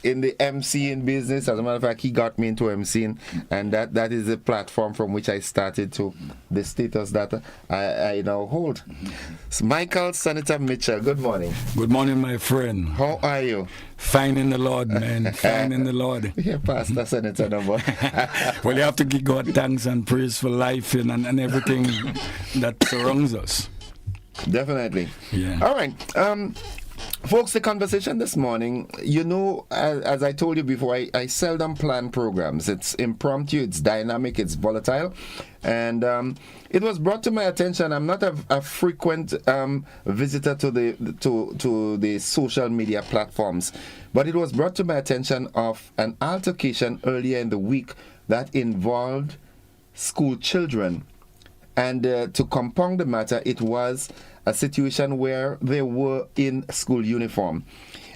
in the MCing business. As a matter of fact, he got me into MCing, and that is the platform from which I started to the status that I now hold. So Michael Senator Mitchell, good morning. Good morning, my friend. How are you? Fine in the Lord, man. Fine in the Lord. Yeah, Pastor Senator number. Well, you have to give God thanks and praise for life and everything that surrounds us. Definitely. Yeah. All right. Folks, the conversation this morning, as I told you before, I seldom plan programs. It's impromptu, it's dynamic, it's volatile. And it was brought to my attention. I'm not a frequent visitor to the social media platforms, but it was brought to my attention of an altercation earlier in the week that involved school children And to compound the matter, it was a situation where they were in school uniform.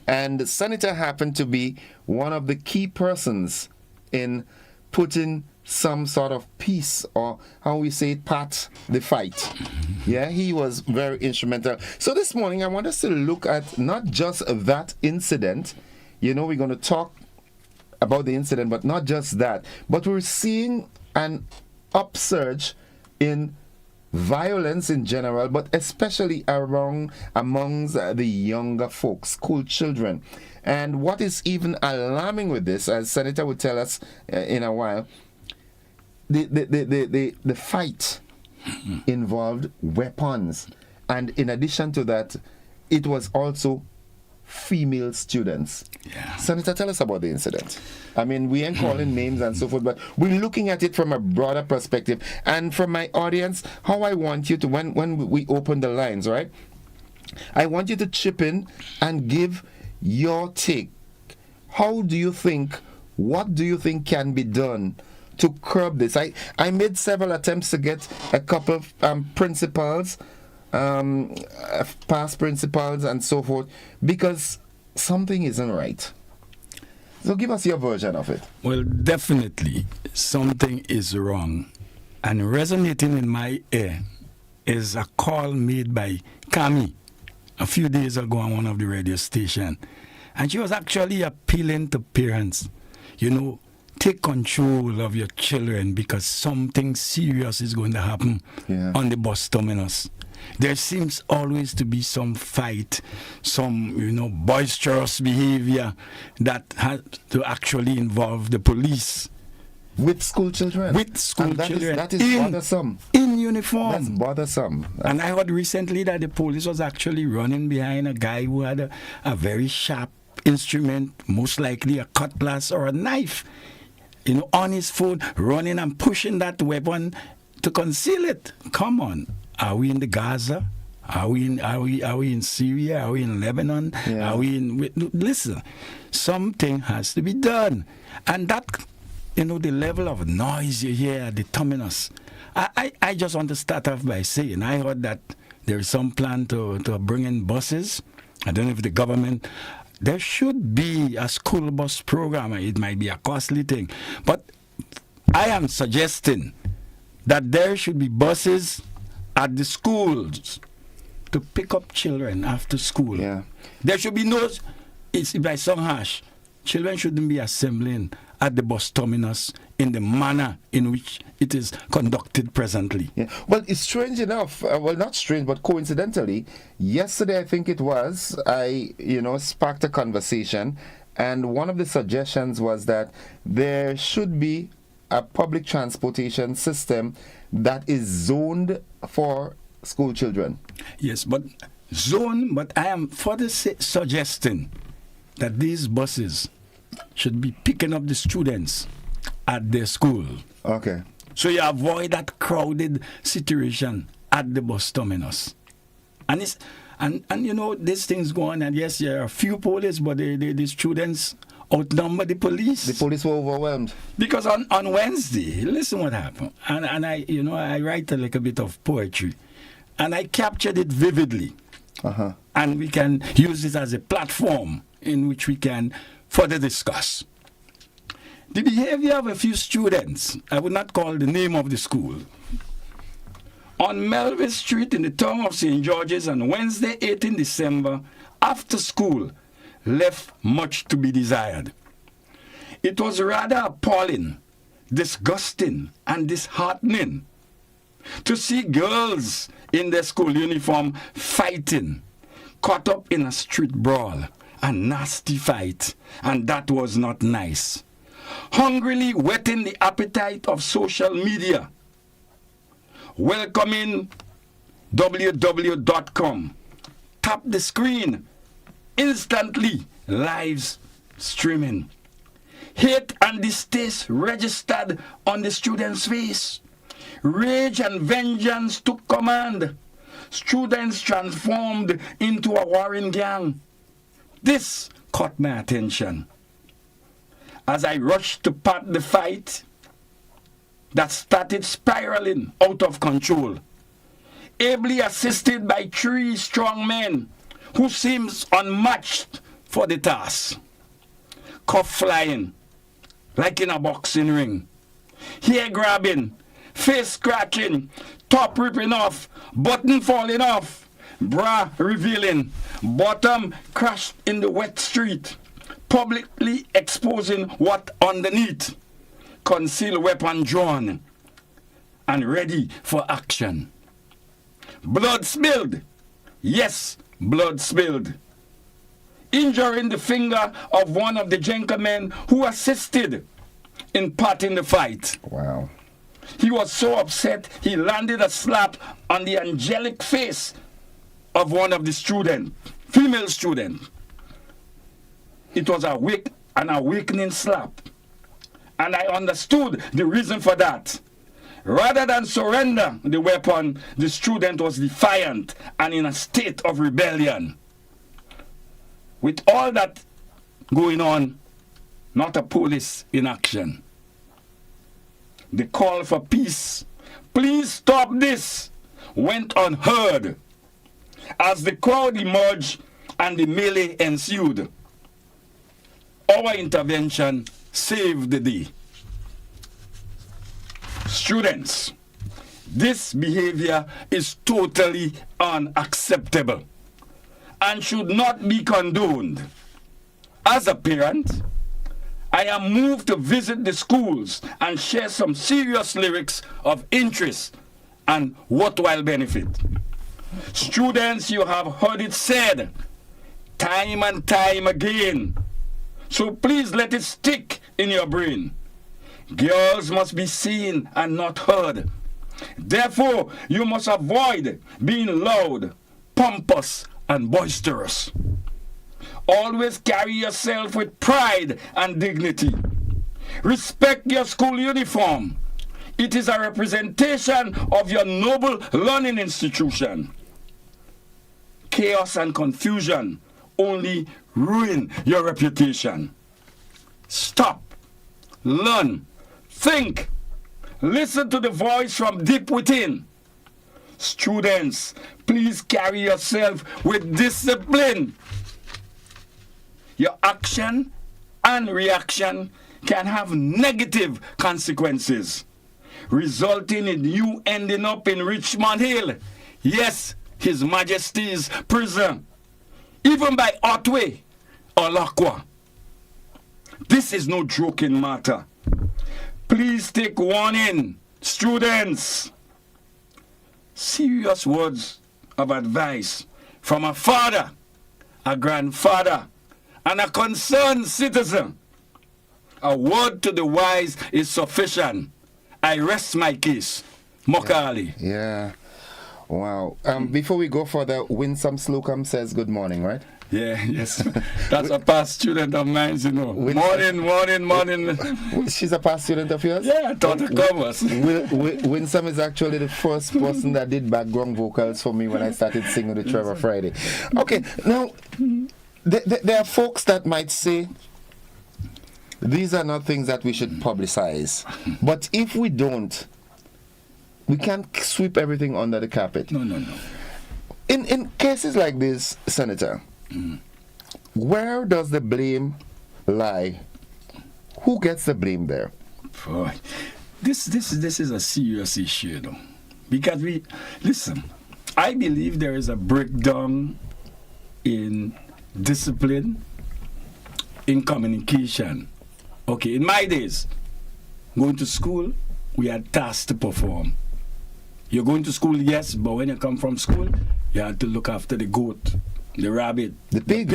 And the senator happened to be one of the key persons in putting some sort of peace, or how we say it, part the fight. Yeah, he was very instrumental. So this morning I want us to look at not just that incident. You know, we're going to talk about the incident, but not just that. But we're seeing an upsurge in violence in general, but especially amongst the younger folks, school children. And what is even alarming with this, as Senator would tell us in a while, the fight involved weapons, and in addition to that, it was also female students. Yeah. Senator, tell us about the incident. I mean, we ain't calling names and so forth, but we're looking at it from a broader perspective. And from my audience, how I want you to, when we open the lines, right, I want you to chip in and give your take. How do you think, what do you think can be done to curb this? I made several attempts to get a couple of principals, past principals and so forth, because something isn't right. So give us your version of it. Well, definitely something is wrong. And resonating in my ear is a call made by Kami a few days ago on one of the radio stations. And she was actually appealing to parents, you know, take control of your children because something serious is going to happen on the bus terminus. There seems always to be some fight, some, you know, boisterous behavior that has to actually involve the police. With school children? With school children. That is bothersome. In uniform. That's bothersome. And I heard recently that the police was actually running behind a guy who had a very sharp instrument, most likely a cutlass or a knife, you know, on his foot, running and pushing that weapon to conceal it. Come on. Are we in the Gaza? Are we in Syria? Are we in Lebanon? Yeah. Are we in... Listen, something has to be done. And that, you know, the level of noise you hear at the terminus. I just want to start off by saying, I heard that there is some plan to bring in buses. I don't know if the government... There should be a school bus program. It might be a costly thing. But I am suggesting that there should be buses at the schools to pick up children after school. Yeah. There should be no, it's by some harsh, children shouldn't be assembling at the bus terminus in the manner in which it is conducted presently. Yeah. Well, it's strange enough, well, not strange, but coincidentally, yesterday I think it was, I, you know, sparked a conversation, and one of the suggestions was that there should be a public transportation system that is zoned for school children. Yes, but I am further suggesting that these buses should be picking up the students at their school. Okay. So you avoid that crowded situation at the bus terminus. And it's and you know, these things go on, and yes, there are a few police, but the students outnumber the police. The police were overwhelmed. Because on Wednesday, listen what happened. And I, you know, I write a little bit of poetry. And I captured it vividly. Uh-huh. And we can use it as a platform in which we can further discuss. The behavior of a few students, I would not call the name of the school, on Melville Street in the town of St. George's on Wednesday, 18 December, after school, left much to be desired. It was rather appalling, disgusting, and disheartening to see girls in their school uniform fighting, caught up in a street brawl, a nasty fight, and that was not nice. Hungrily whetting the appetite of social media. Welcoming www.com. Tap the screen. Instantly live streaming. Hate and distaste registered on the student's face. Rage and vengeance took command. Students transformed into a warring gang. This caught my attention. As I rushed to part the fight, that started spiraling out of control, ably assisted by 3 strong men who seems unmatched for the task. Cuff flying, like in a boxing ring. Hair grabbing, face scratching, top ripping off, button falling off, bra revealing, bottom crashed in the wet street, publicly exposing what underneath, concealed weapon drawn, and ready for action. Blood spilled. Yes, blood spilled. Injuring the finger of one of the gentlemen who assisted in parting the fight. Wow. He was so upset, he landed a slap on the angelic face of one of the students, female student. It was an awakening slap. And I understood the reason for that. Rather than surrender the weapon, the student was defiant and in a state of rebellion. With all that going on, not a police in action. The call for peace, please stop this, went unheard as the crowd emerged and the melee ensued. Our intervention saved the day. Students, this behavior is totally unacceptable and should not be condoned. As a parent, I am moved to visit the schools and share some serious lyrics of interest and worthwhile benefit. Students, you have heard it said time and time again, so please let it stick in your brain. Girls must be seen and not heard. Therefore, you must avoid being loud, pompous, and boisterous. Always carry yourself with pride and dignity. Respect your school uniform. It is a representation of your noble learning institution. Chaos and confusion only ruin your reputation. Stop, learn, think, listen to the voice from deep within. Students, please carry yourself with discipline. Your action and reaction can have negative consequences, resulting in you ending up in Richmond Hill, yes, His Majesty's prison, even by Otway or Lacroix. This is no joking matter. Please take warning, students. Serious words of advice from a father, a grandfather, and a concerned citizen. A word to the wise is sufficient. I rest my case. Mokali. Yeah. Wow. Before we go further, Winsome Slocum says good morning, right? Yeah, yes. That's a past student of mine, you know. Morning. She's a past student of yours? Yeah, I thought of commerce. Winsome is actually the first person that did background vocals for me when I started singing the Trevor Friday. Okay, now, there are folks that might say, these are not things that we should publicize. But if we don't, we can't sweep everything under the carpet. No. In cases like this, Senator, where does the blame lie? Who gets the blame there? Boy, this is a serious issue, though. Because listen, I believe there is a breakdown in discipline, in communication. Okay, in my days, going to school, we had tasks to perform. You're going to school, yes, but when you come from school, you had to look after the goat, the rabbit, the pig,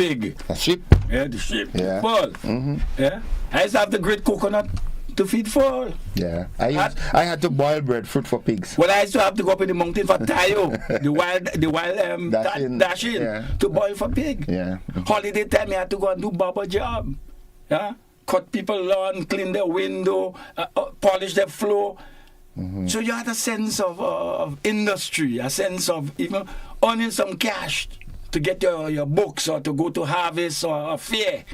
the sheep. Yeah, the sheep, yeah. the bull. Mm-hmm. Yeah, I used to have the great coconut to feed for. Yeah, I had to boil breadfruit for pigs. Well, I used to have to go up in the mountain for tayo, the wild dashing yeah. to boil for pig. Yeah. Holiday time, I had to go and do barber job. Yeah, cut people lawn, clean their window, polish their floor. Mm-hmm. So you had a sense of industry, a sense of even earning some cash to get your books or to go to harvest or a fair.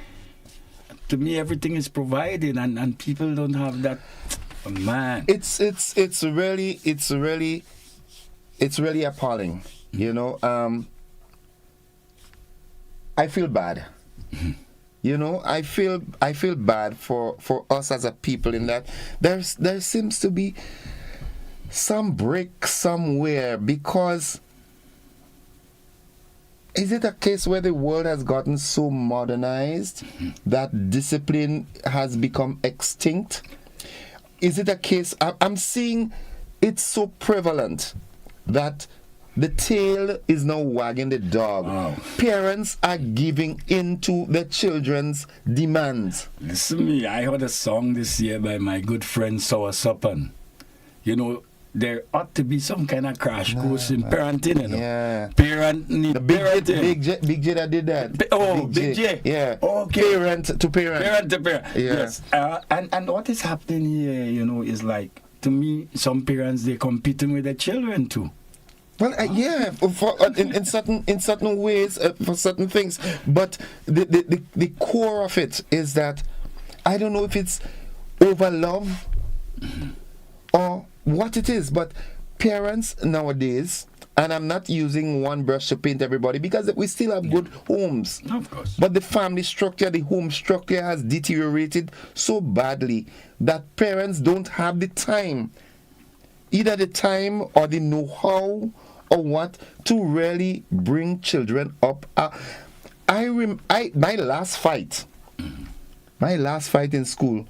To me, everything is provided, and people don't have that Oh, man, it's really appalling. You know, I feel bad. You know, I feel bad for us as a people in that there seems to be some break somewhere, because is it a case where the world has gotten so modernized that discipline has become extinct? Is it a case, I'm seeing it's so prevalent that the tail is now wagging the dog. Wow. Parents are giving in to their children's demands. Listen to me, I heard a song this year by my good friend Sour Suppan. You know, there ought to be some kind of crash course in parenting. You know? Yeah. Parent need The Big parenting. Big J that did that. Big J. Yeah. Okay. Parent to parent. Parent to parent. Yeah. Yes. And what is happening here, you know, is like, to me, some parents, they're competing with their children too. Well, yeah, in certain ways, for certain things, but the core of it is that I don't know if it's over love or what it is, but parents nowadays, and I'm not using one brush to paint everybody, because we still have good homes. Of course. But the family structure, the home structure has deteriorated so badly that parents don't have the time, either the time or the know-how or what, to really bring children up. My last fight in school,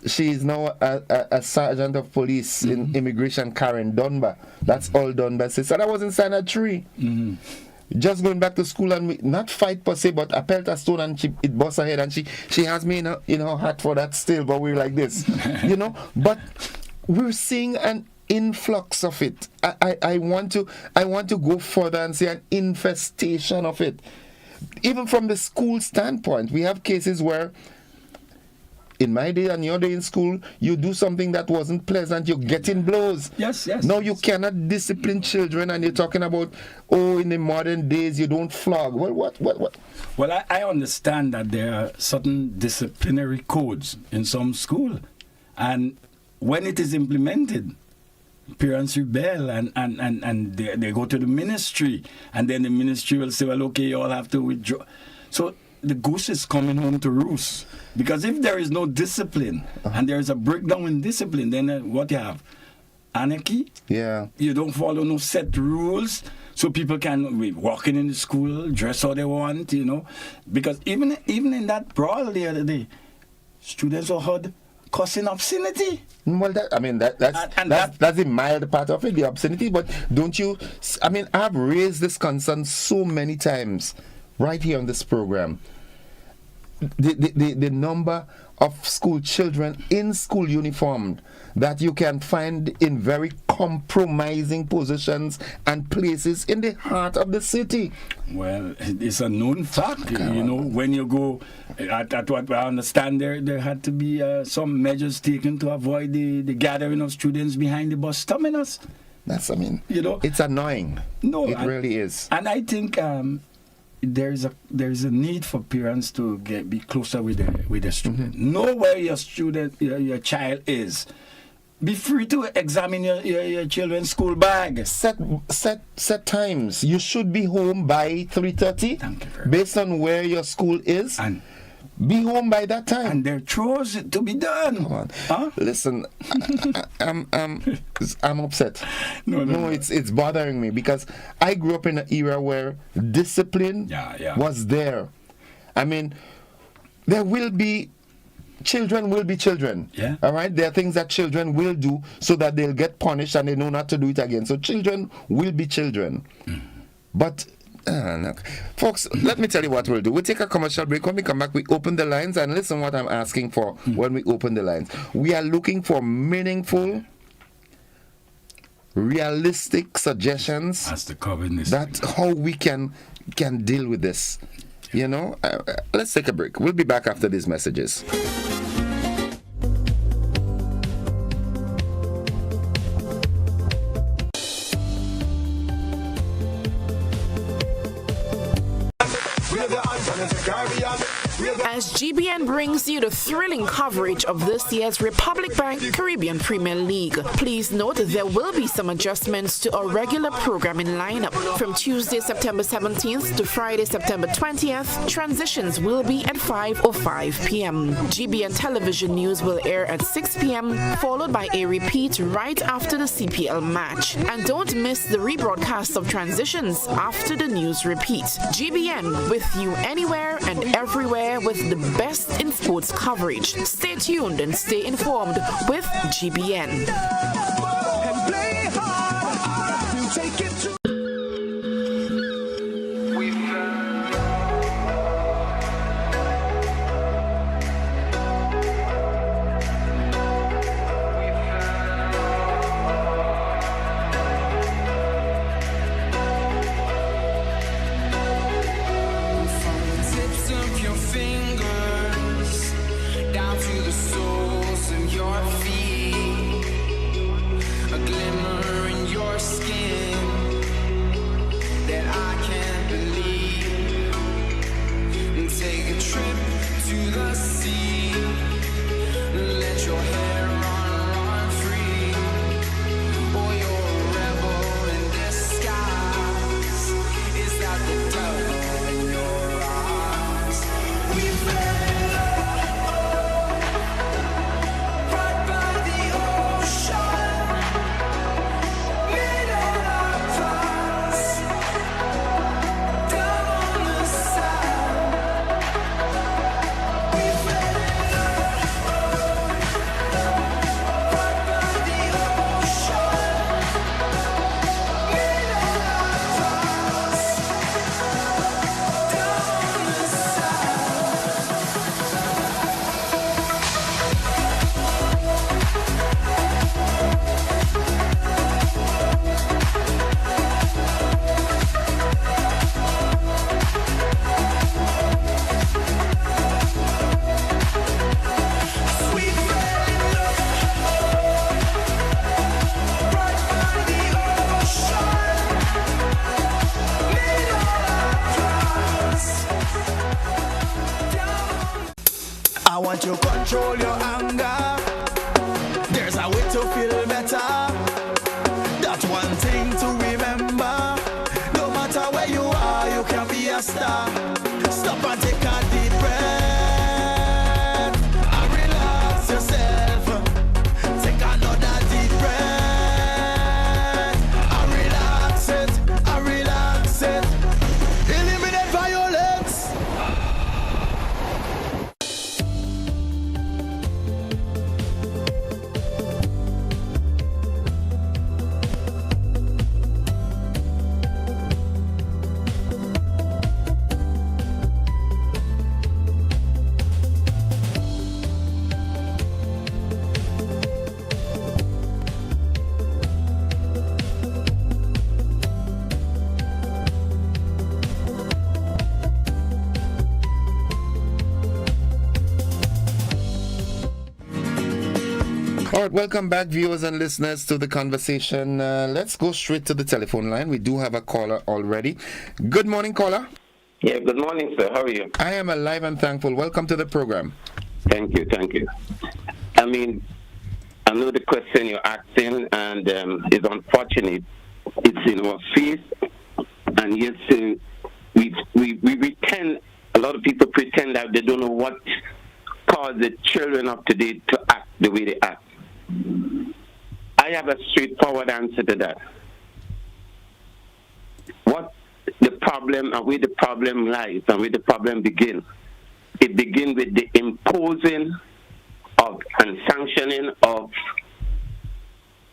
she is now a sergeant of police in immigration, Karen Dunbar. That's all Dunbar says. And I was in Standard 3. Just going back to school, and not fight per se, but I felt a stone and it bust her head, and she has me in her hat for that still, but we're like this. You know? But we're seeing an influx of it. I want to go further and say an infestation of it. Even from the school standpoint, we have cases where in my day and your day in school, you do something that wasn't pleasant, you're getting blows. Yes. Now you cannot discipline children, and you're talking about, in the modern days you don't flog. Well, what? Well, I understand that there are certain disciplinary codes in some school, and when it is implemented, parents rebel and they go to the ministry, and then the ministry will say, well, okay, you all have to withdraw. So the goose is coming home to roost, because if there is no discipline and there is a breakdown in discipline, then what you have? Anarchy. Yeah. You don't follow no set rules, so people can be walking in the school, dress how they want, you know. Because even in that brawl the other day, students were heard cussing obscenity. Well, that's the mild part of it, the obscenity. But don't you? I mean, I've raised this concern so many times, right here on this program. The number of school children in school uniform that you can find in very compromising positions and places in the heart of the city. Well, it's a known fact. You know, when you go, at what I understand, there had to be some measures taken to avoid the gathering of students behind the bus terminus. You know, it's annoying. No, it really is. And I think there's a need for parents to be closer with the student. Know where your student, your child is. Be free to examine your children's school bag. Set times. You should be home by 3:30. Based on where your school is. And be home by that time. And there are chores to be done. Come on. Huh? Listen, I'm upset. No, it's bothering me, because I grew up in an era where discipline was there. I mean, children will be children. Yeah. All right? There are things that children will do so that they'll get punished and they know not to do it again. So children will be children. But folks, let me tell you what we'll do. We'll take a commercial break. When we come back, we open the lines, and listen what I'm asking for when we open the lines. We are looking for meaningful, realistic suggestions that how we can deal with this. You know, let's take a break. We'll be back after these messages. Wave your hands and it's a Caribbean. Wave as GBN brings you the thrilling coverage of this year's Republic Bank Caribbean Premier League. Please note there will be some adjustments to our regular programming lineup. From Tuesday, September 17th to Friday, September 20th, transitions will be at 5:05 p.m. GBN Television News will air at 6 p.m., followed by a repeat right after the CPL match. And don't miss the rebroadcast of transitions after the news repeat. GBN, with you anywhere and everywhere with the best in sports coverage. Stay tuned and stay informed with GBN. I want you to control your anger. There's a way to feel better. That's one thing to remember. No matter where you are, you can be a star. Stop and take a deep breath and relax yourself. Take another deep breath and relax it, and relax it. Eliminate violence. All right, welcome back, viewers and listeners, to the conversation. Let's go straight to the telephone line. We do have a caller already. Good morning, caller. Yeah, good morning, sir. How are you? I am alive and thankful. Welcome to the program. Thank you, thank you. I mean, I know the question you're asking, and it's unfortunate. It's in our face, and yes, we pretend, a lot of people pretend that they don't know what caused the children of today to act the way they act. I have a straightforward answer to that. What the problem and where the problem lies and where the problem begins. It begins with the imposing of and sanctioning of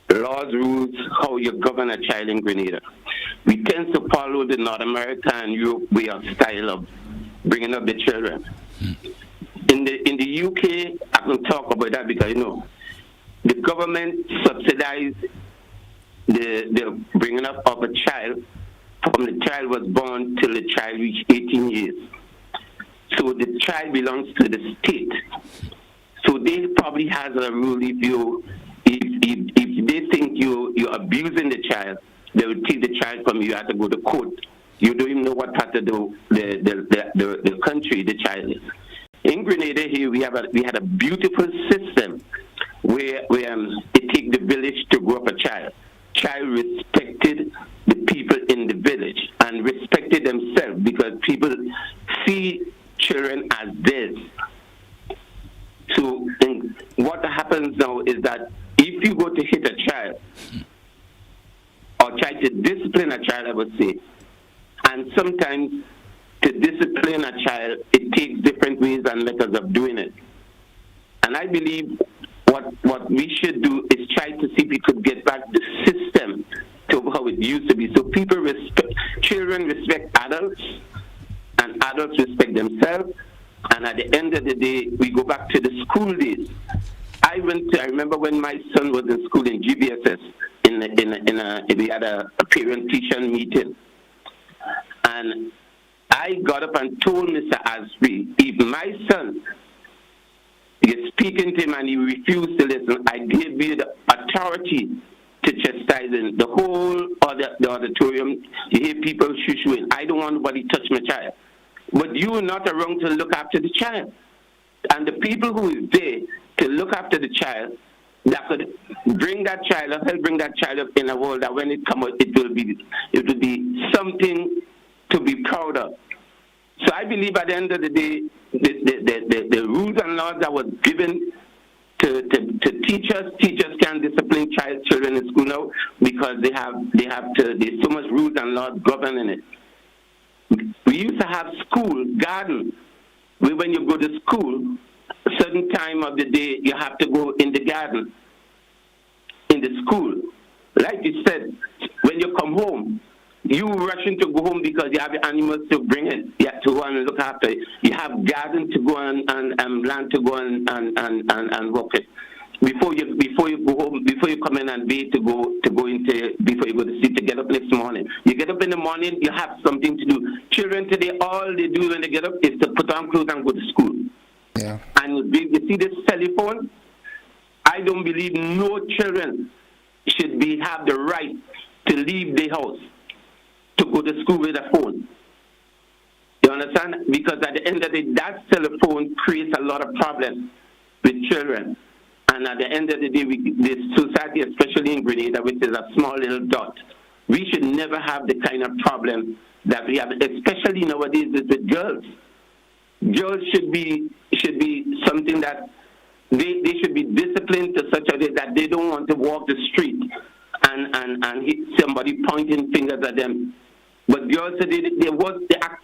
laws, rules, how you govern a child in Grenada. We tend to follow the North America and Europe way of style of bringing up the children. In the UK, I can talk about that because, you know, the government subsidized the bringing up of a child from the child was born till the child reached 18 years. So the child belongs to the state. So they probably has a rule if they think you're abusing the child, they will take the child from you. You have to go to court. You don't even know what part of the country the child is. In Grenada here, we had a beautiful system where it takes the village to grow up a child. Child respected the people in the village and respected themselves because people see children as theirs. So what happens now is that if you go to hit a child or try to discipline a child, I would say, and sometimes to discipline a child, it takes different ways and methods of doing it. And I believe what we should do is try to see if we could get back the system to how it used to be. So children respect adults, and adults respect themselves. And at the end of the day, we go back to the school days. I remember when my son was in school in GBSS, we had a parent-teacher meeting. And I got up and told Mr. Asprey, if my son is speaking to him and he refused to listen, I give you the authority to chastise him. The whole the auditorium, you hear people shoo-shooing. I don't want nobody touch my child. But you are not around to look after the child. And the people who is there to look after the child, that could bring that child up, help bring that child up in a world that when it comes out, it will be something to be proud of. So I believe at the end of the day, the rules and laws that was given to teachers can discipline children in school now because there's so much rules and laws governing it. We used to have school, garden, where when you go to school, a certain time of the day, you have to go in the garden, in the school. Like you said, when you come home, you rushing to go home because you have your animals to bring it. You have to go and look after it. You have garden to go and land to go and work it. Before you go home, before you come in and bathe before you go to sleep to get up next morning. You get up in the morning, you have something to do. Children today, all they do when they get up is to put on clothes and go to school. Yeah. And you see this telephone? I don't believe no children should have the right to leave their house to go to school with a phone. You understand? Because at the end of the day, that telephone creates a lot of problems with children. And at the end of the day, this society, especially in Grenada, which is a small little dot, we should never have the kind of problem that we have, especially nowadays with girls. Girls should be something that they should be disciplined to such a way that they don't want to walk the street and hit somebody pointing fingers at them. But girls today,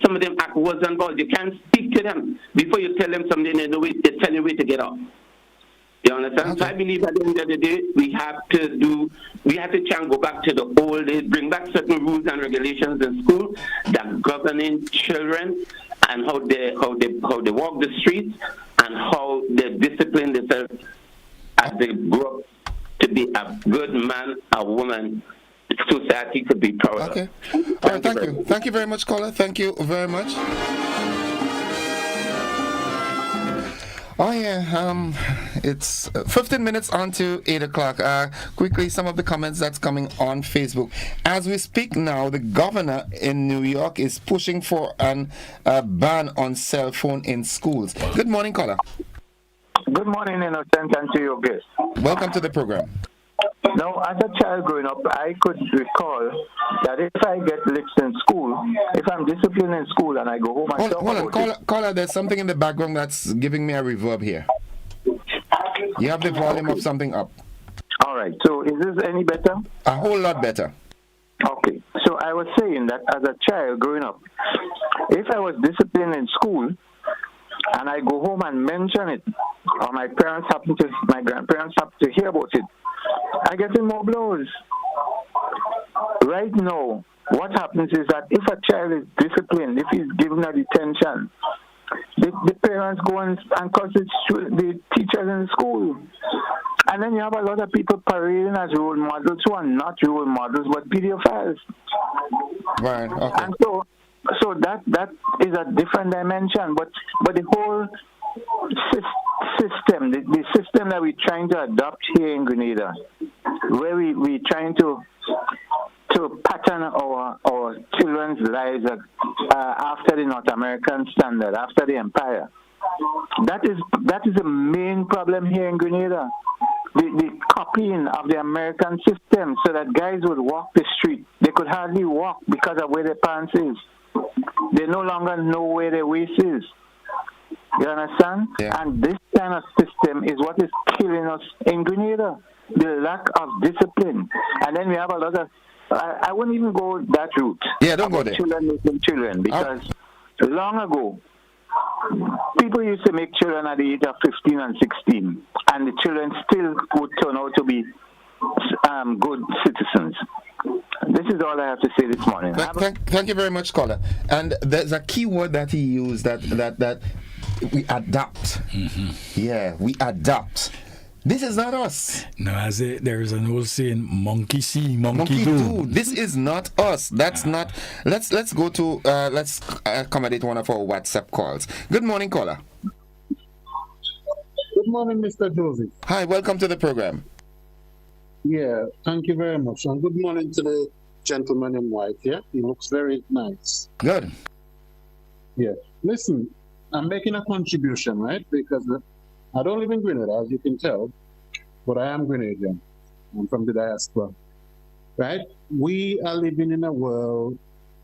some of them act worse than boys. You can't speak to them before you tell them something. They tell you where to get off. You understand? Okay. So I believe at the end of the day, we have to try and go back to the old days, bring back certain rules and regulations in school that governing children and how they walk the streets and how they discipline themselves as they grow up to be a good man, a woman. Society could be proud of. Okay. All right, thank you. Thank you very much, caller. Thank you very much. Oh yeah, it's 15 minutes on to 8 o'clock. Quickly, some of the comments that's coming on Facebook. As we speak now, the governor in New York is pushing for a ban on cell phone in schools. Good morning, caller. Good morning, Innocent, and to your guest. Welcome to the program. Now, as a child growing up, I could recall that if I get licked in school, if I'm disciplined in school and I go home and hold on, caller, there's something in the background that's giving me a reverb here. You have the volume of something up. All right, so is this any better? A whole lot better. Okay, so I was saying that as a child growing up, if I was disciplined in school and I go home and mention it, or my grandparents happen to hear about it, I get in more blows. Right now, what happens is that if a child is disciplined, if he's given a detention, the parents go and curse the teachers in the school. And then you have a lot of people parading as role models who are not role models but pedophiles. Right, okay. And so that is a different dimension, but the whole system, the system that we're trying to adopt here in Grenada, where we're trying to pattern our children's lives after the North American standard, after the empire. That is the main problem here in Grenada. The copying of the American system so that guys would walk the street. They could hardly walk because of where their pants is. They no longer know where their waist is. You understand? Yeah. And this kind of system is what is killing us in Grenada. The lack of discipline. And then we have a lot of, I wouldn't even go that route. Yeah, don't go there. Children making children, because long ago, people used to make children at the age of 15 and 16, and the children still would turn out to be good citizens. This is all I have to say this morning. Thank you very much, caller. And there's a key word that he used that we adapt. Yeah, we adapt. This is not us. No, there is an old saying, monkey see, monkey do. This is not us. That's not. Let's go to let's accommodate one of our WhatsApp calls. Good morning, caller. Good morning, Mr. Joseph. Hi, welcome to the program. Yeah, thank you very much. And good morning to the gentleman in white here. He looks very nice. Good. Yeah. Listen, I'm making a contribution, right? Because I don't live in Grenada, as you can tell, but I am Grenadian. I'm from the diaspora, right? We are living in a world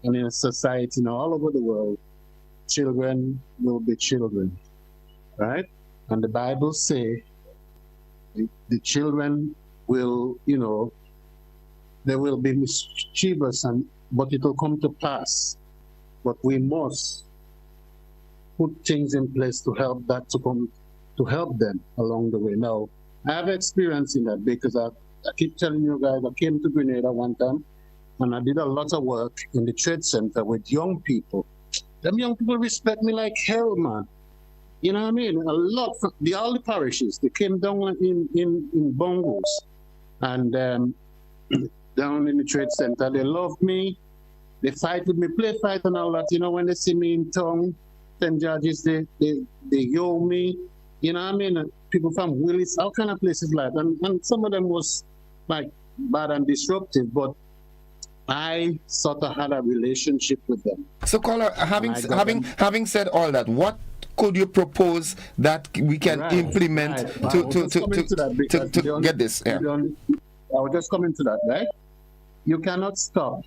and in a society now all over the world. Children will be children, right? And the Bible say the children will, they will be mischievous, but it will come to pass. But we must put things in place to help that to help them along the way. Now, I have experience in that because I keep telling you guys, I came to Grenada one time and I did a lot of work in the trade center with young people. Them young people respect me like hell, man. You know what I mean? A lot from all the parishes, they came down in bongos and down in the trade center. They love me. They fight with me, play fight and all that. When they see me in town, St. George's, they yo me. You know what I mean? People from Willis, all kind of places like that. And some of them was like bad and disruptive, but I sort of had a relationship with them. So, caller, having said all that, what could you propose that we can implement to get this? Yeah. I was just coming to that, right? You cannot stop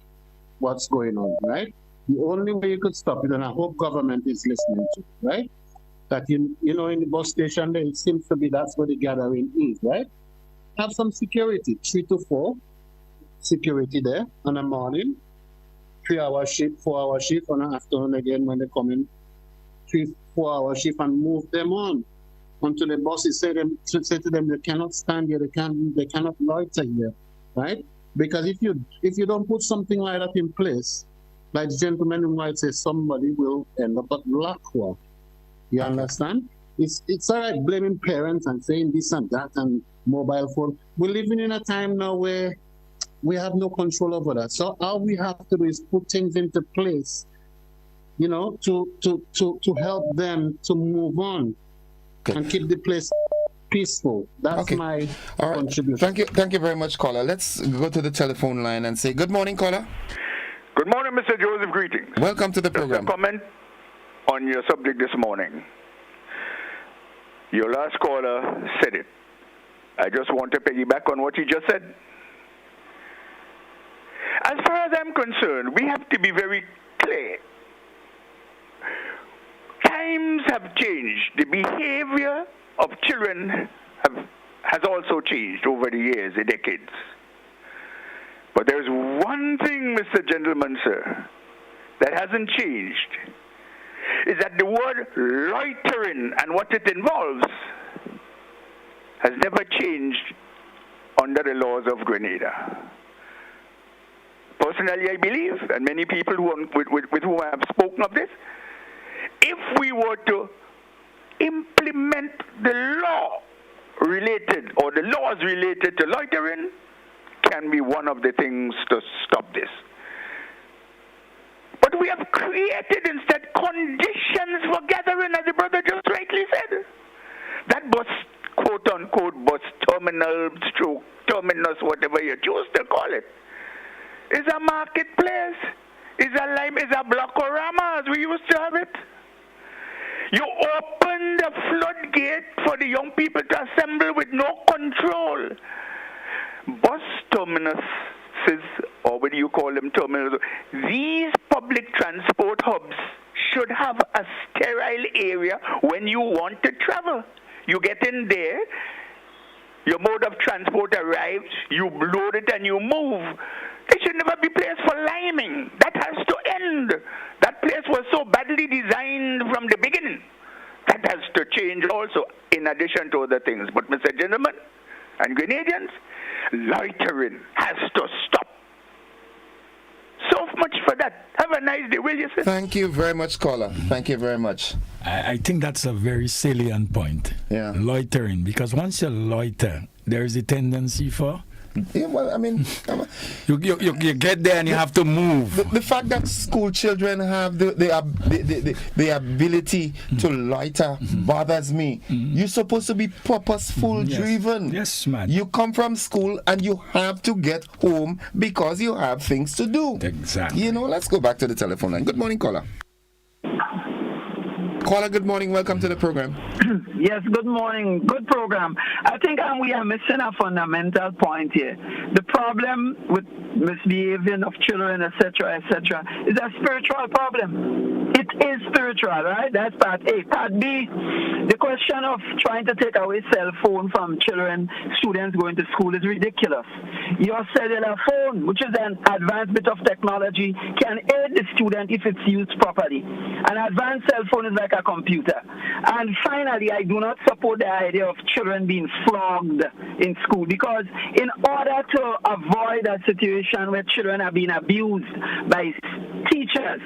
what's going on, right? The only way you could stop it, and I hope government is listening to, right? That in the bus station there, it seems to be that's where the gathering is, right? Have some security, 3 to 4 security there on a morning, 3-hour shift, 4-hour shift, on an afternoon again when they come in, 3-4-hour shift, and move them on until the bosses say to them they cannot stand here, they cannot loiter here, right? Because if you don't put something like that in place, like the gentleman in white says, somebody will end up at Blackwell. You understand? It's all right blaming parents and saying this and that and mobile phone. We're living in a time now where we have no control over that. So all we have to do is put things into place, to help them to move on and keep the place peaceful. That's my contribution. Thank you very much, caller. Let's go to the telephone line and say good morning, caller. Good morning, Mr. Joseph. Greetings. Welcome to the program. Just a comment on your subject this morning. Your last caller said it. I just want to piggyback on what he just said. As far as I'm concerned, we have to be very clear. Times have changed. The behavior of children has also changed over the years, the decades. But there's one thing, Mr. Gentleman, sir, that hasn't changed, is that the word loitering and what it involves has never changed under the laws of Grenada. Personally, I believe, and many people with whom I have spoken of this, if we were to implement the law related or the laws related to loitering, can be one of the things to stop this. But we have created instead conditions for gathering, as the brother just rightly said. That bus, quote unquote, bus terminal, stroke, terminus, whatever you choose to call it, is a marketplace, is a blocorama as we used to have it. You open the floodgate for the young people to assemble with no control. Bus terminuses, or what do you call them, terminals, these public transport hubs should have a sterile area when you want to travel. You get in there, your mode of transport arrives, you load it and you move. There should never be place for liming. That has to end. That place was so badly designed from the beginning. That has to change also, in addition to other things. But, Mr. Gentleman and Grenadians, loitering has to stop. So much for that. Have a nice day, will you, sir? Thank you very much, caller. Thank you very much. I think that's a very salient point. Yeah. Loitering, because once you loiter, there is a tendency for... Yeah, well, I mean, you get there and you have to move. The fact that school children have the ability to loiter bothers me. You're supposed to be purposeful driven. Yes, man. You come from school and you have to get home because you have things to do. Exactly. You know, let's go back to the telephone line. Good morning, caller. Caller, good morning. Welcome to the program. Yes, good morning. Good program. I think we are missing a fundamental point here. The problem with misbehaving of children, etc., is a spiritual problem. It is spiritual, right? That's part A. Part B, the question of trying to take away cell phone from children, students going to school is ridiculous. Your cellular phone, which is an advanced bit of technology, can aid the student if it's used properly. An advanced cell phone is like a computer. And finally, I do not support the idea of children being flogged in school, because in order to avoid a situation where children are being abused by teachers,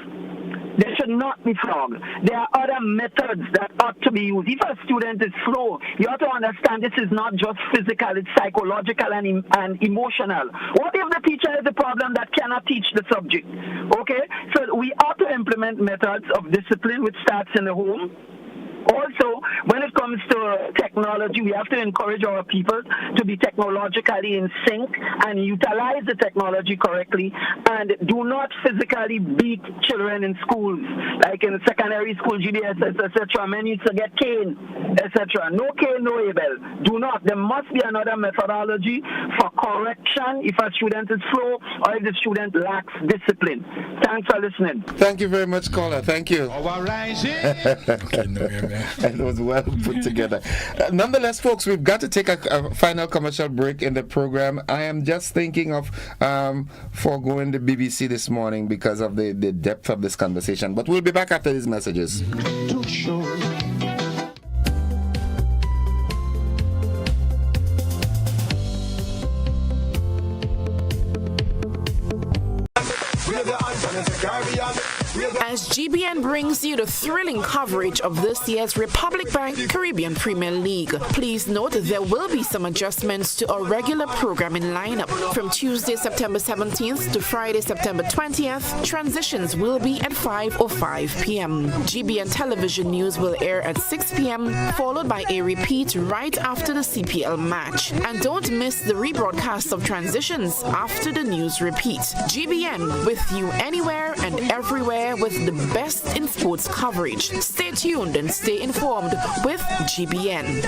they should not be flogged. There are other methods that ought to be used. If a student is slow, you have to understand this is not just physical, it's psychological and emotional. What if the teacher has a problem that cannot teach the subject? Okay? So we ought to implement methods of discipline which starts in the home. Also, when it comes to technology, we have to encourage our people to be technologically in sync and utilize the technology correctly, and do not physically beat children in schools, like in secondary school, GDSS, etc. Men used to get cane, etc. No cane, no able. Do not. There must be another methodology for correction if a student is slow or if the student lacks discipline. Thanks for listening. Thank you very much, caller. Thank you. It was well put together. Nonetheless, folks, we've got to take a final commercial break in the program. I am just thinking of foregoing the BBC this morning because of the depth of this conversation. But we'll be back after these messages. As GBN brings you the thrilling coverage of this year's Republic Bank Caribbean Premier League, please note there will be some adjustments to our regular programming lineup. From Tuesday, September 17th to Friday, September 20th, transitions will be at 5:05 p.m. GBN Television News will air at 6 p.m., followed by a repeat right after the CPL match. And don't miss the rebroadcast of transitions after the news repeat. GBN, with you anywhere and everywhere with the best in sports coverage. Stay tuned and stay informed with GBN.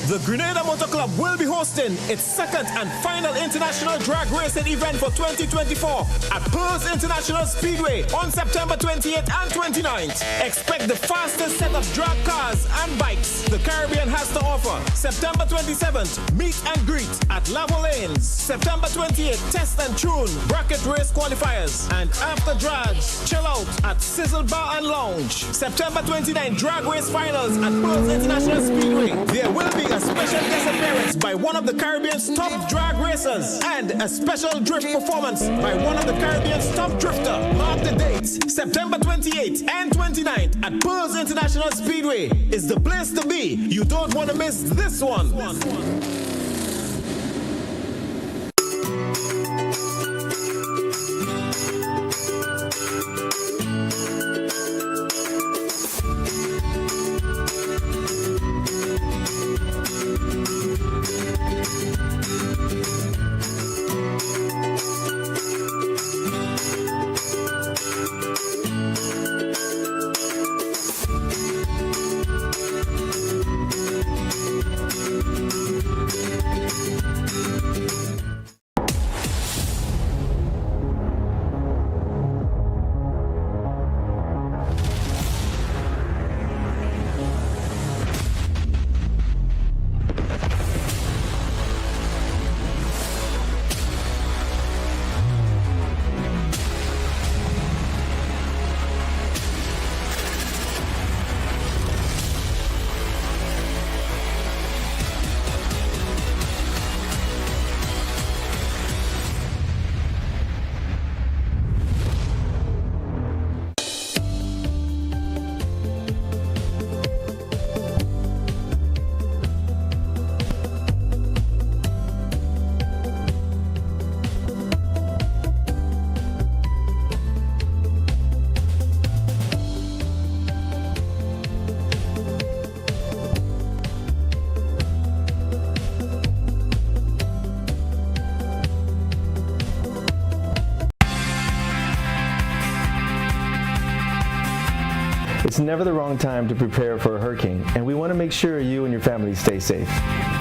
The Grenada Motor Club will be hosting its second and final international drag racing event for 2024 at Pearls International Speedway on September 28th and 29th. Expect the fastest set of drag cars and bikes the Caribbean has to offer. September 27th, meet and greet at Lavo Lanes. September 28th, test and tune bracket race qualifiers. And after drags, chill out at Sizzle Bar and Lounge. September 29th, drag race finals at Pearls International Speedway. There will be a special guest appearance by one of the Caribbean's top drag racers and a special drift performance by one of the Caribbean's top drifter. Mark the dates. September 28th and 29th at Pearls International Speedway is the place to be. You don't want to miss this one. It's never the wrong time to prepare for a hurricane, and we want to make sure you and your family stay safe.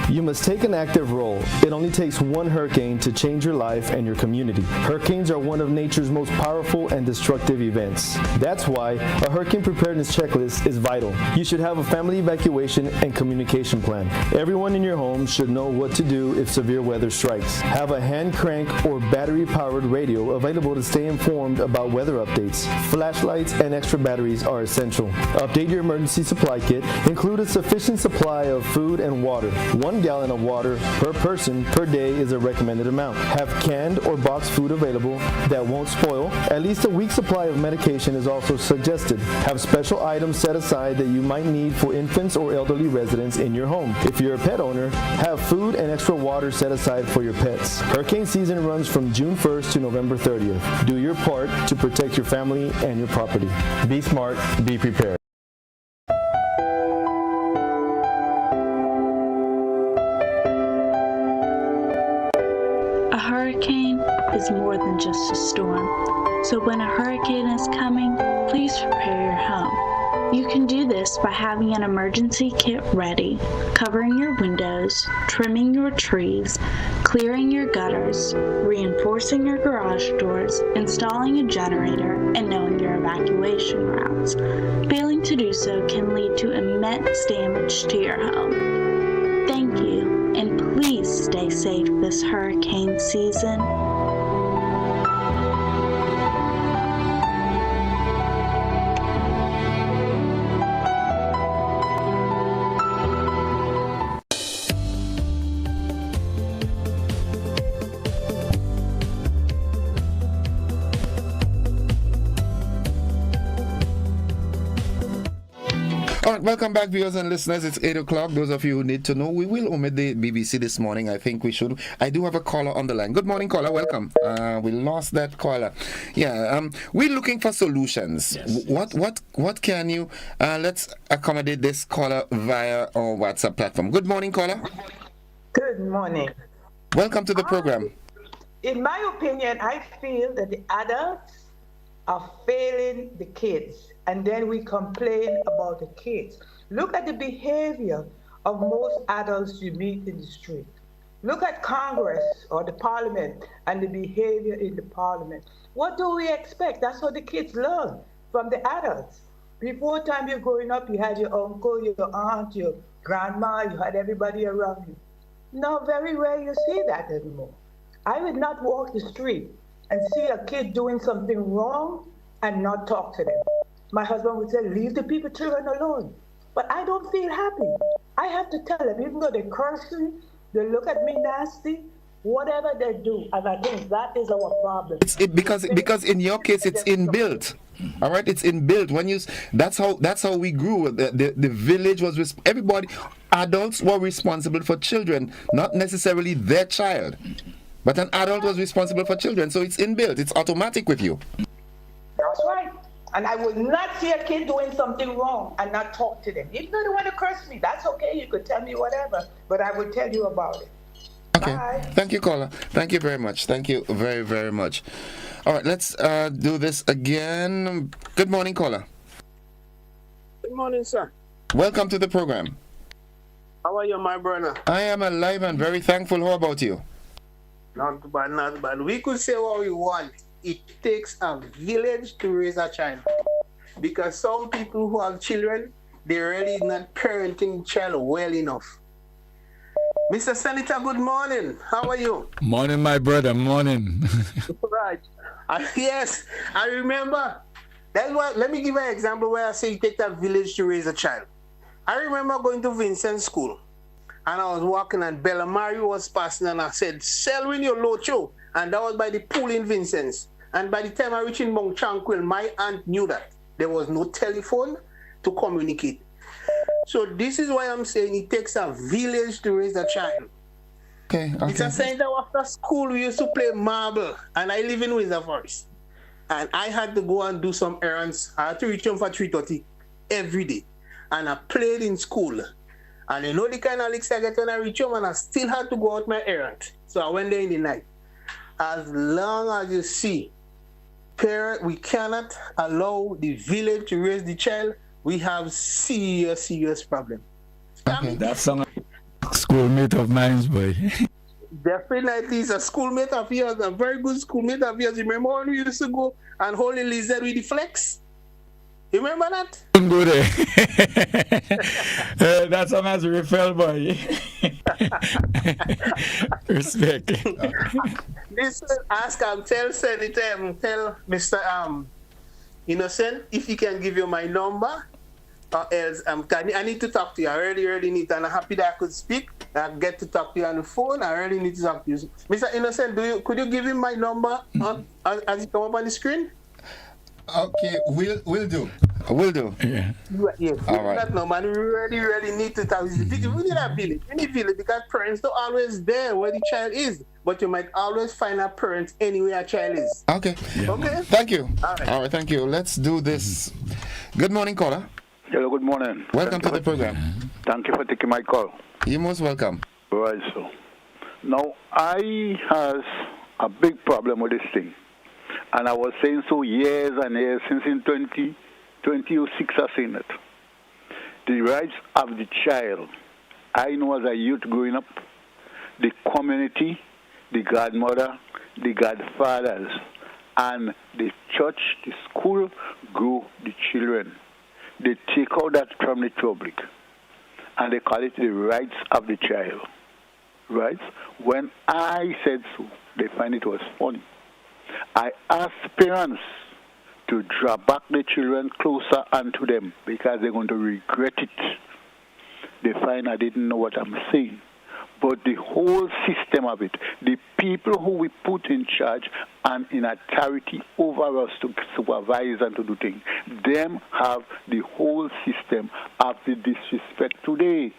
You must take an active role. It only takes one hurricane to change your life and your community. Hurricanes are one of nature's most powerful and destructive events. That's why a hurricane preparedness checklist is vital. You should have a family evacuation and communication plan. Everyone in your home should know what to do if severe weather strikes. Have a hand crank or battery-powered radio available to stay informed about weather updates. Flashlights and extra batteries are essential. Update your emergency supply kit. Include a sufficient supply of food and water. 1 gallon of water per person per day is a recommended amount. Have canned or boxed food available that won't spoil. At least a week's supply of medication is also suggested. Have special items set aside that you might need for infants or elderly residents in your home. If you're a pet owner, have food and extra water set aside for your pets. Hurricane season runs from June 1st to November 30th. Do your part to protect your family and your property. Be smart, be prepared. A hurricane is more than just a storm. So when a hurricane is coming, please prepare your home. You can do this by having an emergency kit ready, covering your windows, trimming your trees, clearing your gutters, reinforcing your garage doors, installing a generator, and knowing your evacuation routes. Failing to do so can lead to immense damage to your home. Thank you, and please stay safe this hurricane season. All right, welcome back, viewers and listeners. It's 8 o'clock. Those of you who need to know, we will omit the BBC this morning. I think we should. I do have a caller on the line. Good morning, caller. Welcome. We lost that caller. Yeah, we're looking for solutions. Yes, what can you? Let's accommodate this caller via our WhatsApp platform. Good morning, caller. Good morning. Welcome to the program. In my opinion, I feel that the adults are failing the kids, and then we complain about the kids. Look at the behavior of most adults you meet in the street. Look at Congress or the Parliament and the behavior in the Parliament. What do we expect? That's what the kids learn from the adults. Before time you're growing up, you had your uncle, your aunt, your grandma, you had everybody around you. Now, very rare you see that anymore. I would not walk the street and see a kid doing something wrong and not talk to them. My husband would say, leave the children alone. But I don't feel happy. I have to tell them, even though they curse me, they look at me nasty, whatever they do. And I think that is our problem. Because in your case, it's inbuilt. All right, it's inbuilt. That's how we grew. The village was everybody. Adults were responsible for children, not necessarily their child. But an adult was responsible for children, so it's inbuilt. It's automatic with you. That's right. And I will not see a kid doing something wrong and not talk to them. Even though they want to curse me, that's okay. You could tell me whatever, but I will tell you about it. Okay. Bye. Thank you, caller. Thank you very much. Thank you very, very much. All right, let's do this again. Good morning, caller. Good morning, sir. Welcome to the program. How are you, my brother? I am alive and very thankful. How about you? Not bad, not bad. We could say what we want. It takes a village to raise a child. Because some people who have children, they're really not parenting child well enough. Mr. Senator, good morning. How are you? Morning, my brother. Morning. Right. Yes, I remember. That's what. Let me give you an example where I say it takes a village to raise a child. I remember going to Vincent School. And I was walking and Bella Mario was passing and I said, Selwyn, your locho. And that was by the pool in Vincent's. And by the time I reached in Mount Tranquil, my aunt knew that. There was no telephone to communicate. So this is why I'm saying it takes a village to raise a child. Okay. It's a saying that after school we used to play marble. And I live in Windsor Forest. And I had to go and do some errands. I had to reach home for 3:30 every day. And I played in school. And you know the kind of licks I get when I reach home, and I still had to go out my errand. So I went there in the night. As long as you see, parent, we cannot allow the village to raise the child. we have serious problem. Okay. That's some schoolmate of mine, boy. Definitely, it's a schoolmate of yours, a very good schoolmate of yours. Remember when we used to go and hold the lizard with the flex? You remember that? Don't go there. That's a massive referral, boy. Respect. Listen, ask him, tell Senator, tell Mr. Innocent if he can give you my number, or else I need to talk to you. I really need to, and I'm happy that I could speak. I get to talk to you on the phone. I really need to talk to you. Mr. Innocent, could you give him my number as it come up on the screen? Okay, we'll do. Will do. Yeah. Yes. All right. That number, we really need to talk. We need a village. We need village because parents don't always there where the child is, but you might always find a parent anywhere a child is. Okay. Yeah. Okay. Thank you. All right. Thank you. Let's do this. Good morning, caller. Hello. Good morning. Welcome to the program. Thank you for taking my call. You're most welcome. Right. So, now I has a big problem with this thing. And I was saying so years and years, since in 2006 I've seen it. The rights of the child. I know as a youth growing up, the community, the godmother, the godfathers, and the church, the school, grow the children. They take out that from the public, and they call it the rights of the child. Right? When I said so, they find it was funny. I asked parents to draw back the children closer onto them because they're going to regret it. They find I didn't know what I'm saying. But the whole system of it, the people who we put in charge and in authority over us to supervise and to do things, them have the whole system of the disrespect today.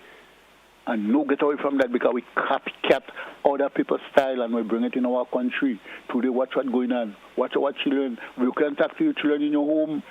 And no get away from that because we copycat other people's style and we bring it in our country. Today, watch what's going on. Watch our children. You can talk to your children in your home,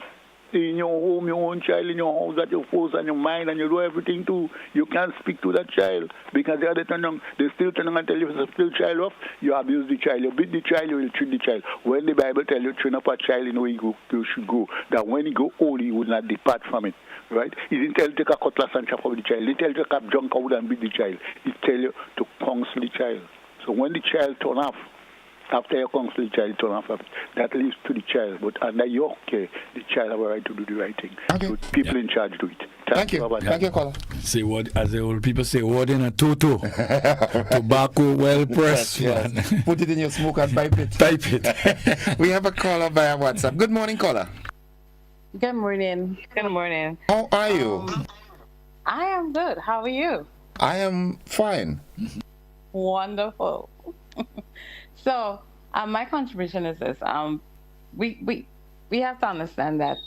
your own child in your house that you force and your mind and you do everything too. You can't speak to that child because they still turn on and tell you if it's still child off, you abuse the child, you beat the child, you will treat the child. When the Bible tells you train up a child in where you should go, that when he go old, he will not depart from it. Right? He didn't tell you to take a cutlass and chop off the child. He tell you to cap junk out and beat the child. He tell you to counsel the child. So when the child turn off, after you counsel the child turn off, that leads to the child. But under your care, the child have a right to do the right thing. Okay. So people in charge do it. Thank you. Thank you, caller. Say what, as the old people say, word in a toto. Tobacco well pressed. Yes. Put it in your smoke and pipe it. Pipe it. We have a caller via WhatsApp. Good morning, caller. Good morning. Good morning. How are you? I am good. How are you? I am fine. Wonderful. So, my contribution is this. We have to understand that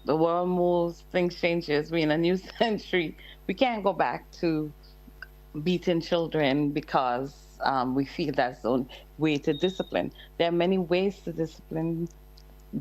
the world moves, things changes. We're in a new century. We can't go back to beating children because we feel that's the only way to discipline. There are many ways to discipline.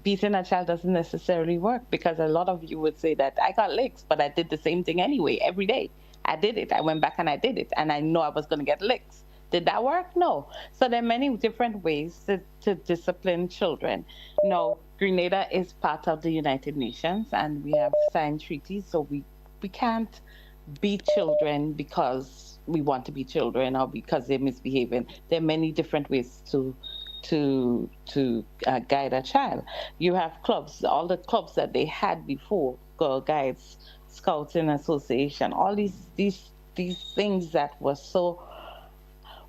Beating a child doesn't necessarily work because a lot of you would say that I got licks, but I did the same thing anyway, every day. I did it. I went back and I did it, and I know I was going to get licks. Did that work? No. So there are many different ways to discipline children. No, Grenada is part of the United Nations, and we have signed treaties, so we can't beat children because we want to be children or because they're misbehaving. There are many different ways to guide a child. You have clubs, all the clubs that they had before, Girl Guides, Scouting Association, all these things that were so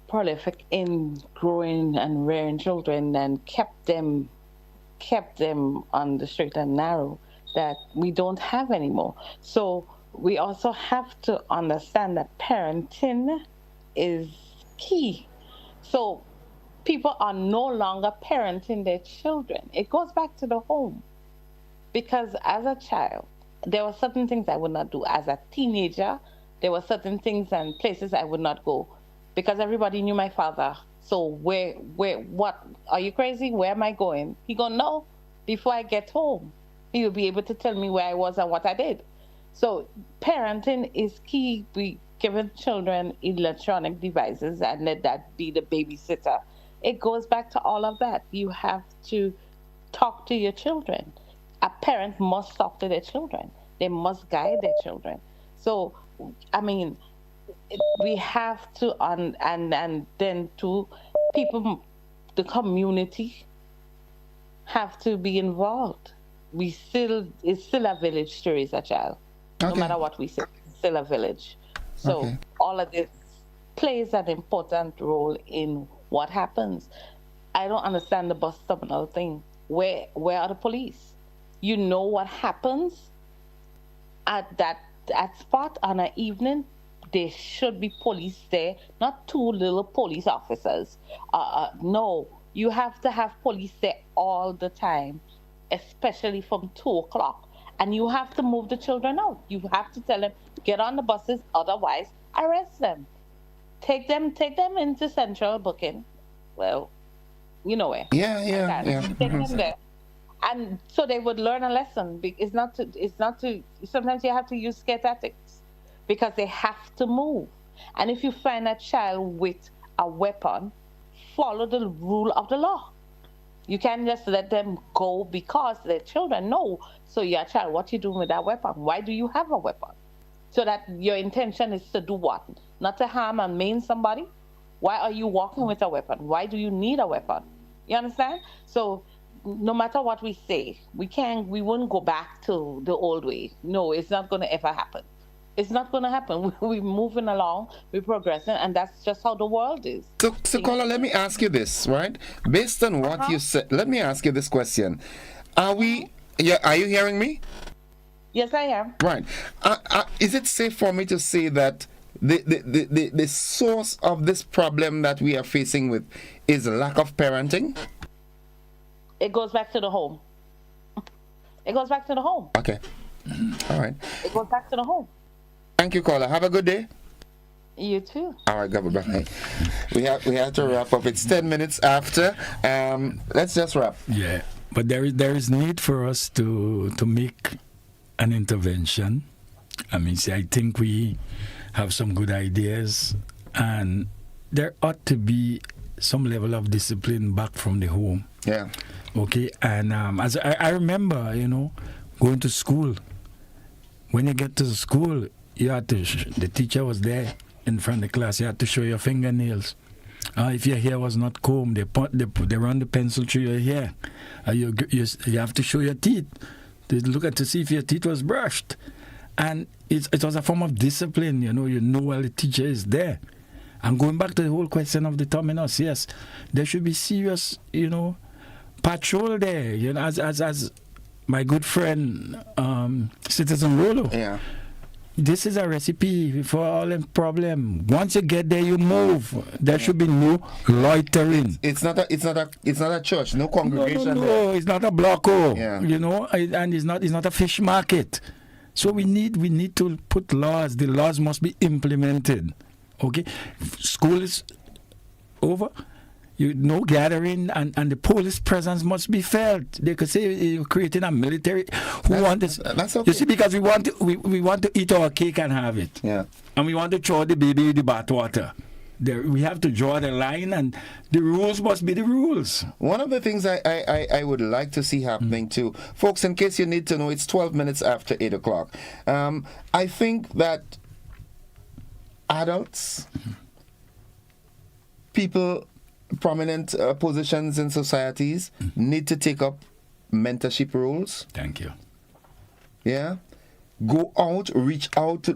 prolific in growing and rearing children and kept them on the straight and narrow that we don't have anymore. So we also have to understand that parenting is key. So people are no longer parenting their children. It goes back to the home. Because as a child, there were certain things I would not do. As a teenager, there were certain things and places I would not go because everybody knew my father. So what? Are you crazy? Where am I going? He gonna know before I get home. He will be able to tell me where I was and what I did. So parenting is key. We giving children electronic devices and let that be the babysitter. It goes back to all of that. You have to talk to your children. A parent must talk to their children. They must guide their children. So, I mean, we have to, and then to people, the community have to be involved. It's still a village to raise a child. No matter what we say, it's still a village. So all of this plays an important role in what happens. I don't understand the bus terminal thing. Where are the police? You know what happens at that spot on an evening? There should be police there, not two little police officers. No, you have to have police there all the time, especially from 2 o'clock. And you have to move the children out. You have to tell them, get on the buses, otherwise arrest them. Take them into central booking. Well, you know where. Yeah. Take them there. And so they would learn a lesson. It's not to, sometimes you have to use scare tactics because they have to move. And if you find a child with a weapon, follow the rule of the law. You can't just let them go because they're children. No. So your child, what you doing with that weapon? Why do you have a weapon? So that your intention is to do what? Not to harm and maim somebody? Why are you walking with a weapon? Why do you need a weapon? You understand? So no matter what we say, we wouldn't go back to the old way. No, it's not going to ever happen. It's not going to happen. We're moving along, we're progressing, and that's just how the world is. So Carla, let me ask you this, right? Based on what you said, let me ask you this question. Are you hearing me? Yes, I am. Right. Is it safe for me to say that the source of this problem that we are facing with is lack of parenting? It goes back to the home. It goes back to the home. Okay. All right. It goes back to the home. Thank you, Carla. Have a good day. You too. All right, goodbye. We have to wrap up. It's 10 minutes after. Let's just wrap. Yeah, but there is need for us to make an intervention. I mean, see, I think we have some good ideas, and there ought to be some level of discipline back from the home. Yeah. Okay, and as I remember, going to school. When you get to school, you had to. The teacher was there in front of the class. You had to show your fingernails. If your hair was not combed, they run the pencil through your hair. You have to show your teeth. They look at to see if your teeth was brushed, and it was a form of discipline. You know while the teacher is there. And going back to the whole question of the terminus, yes, there should be serious, patrol there. As my good friend, Citizen Rolo. Yeah. This is a recipe for all the problem. Once you get there, you move. There should be no loitering. It's not a church, no congregation. No, it's not a blocko. Yeah. And it's not a fish market. So we need to put laws. The laws must be implemented. Okay, school is over. No gathering, and the police presence must be felt. They could say you're creating a military. Who want this? That's okay. You see, because we want to eat our cake and have it. Yeah. And we want to throw the baby with the bathwater. We have to draw the line, and the rules must be the rules. One of the things I would like to see happening too, folks, in case you need to know, it's 12 minutes after 8 o'clock. I think that adults, people, prominent positions in societies need to take up mentorship roles. Thank you. Yeah, go out, reach out.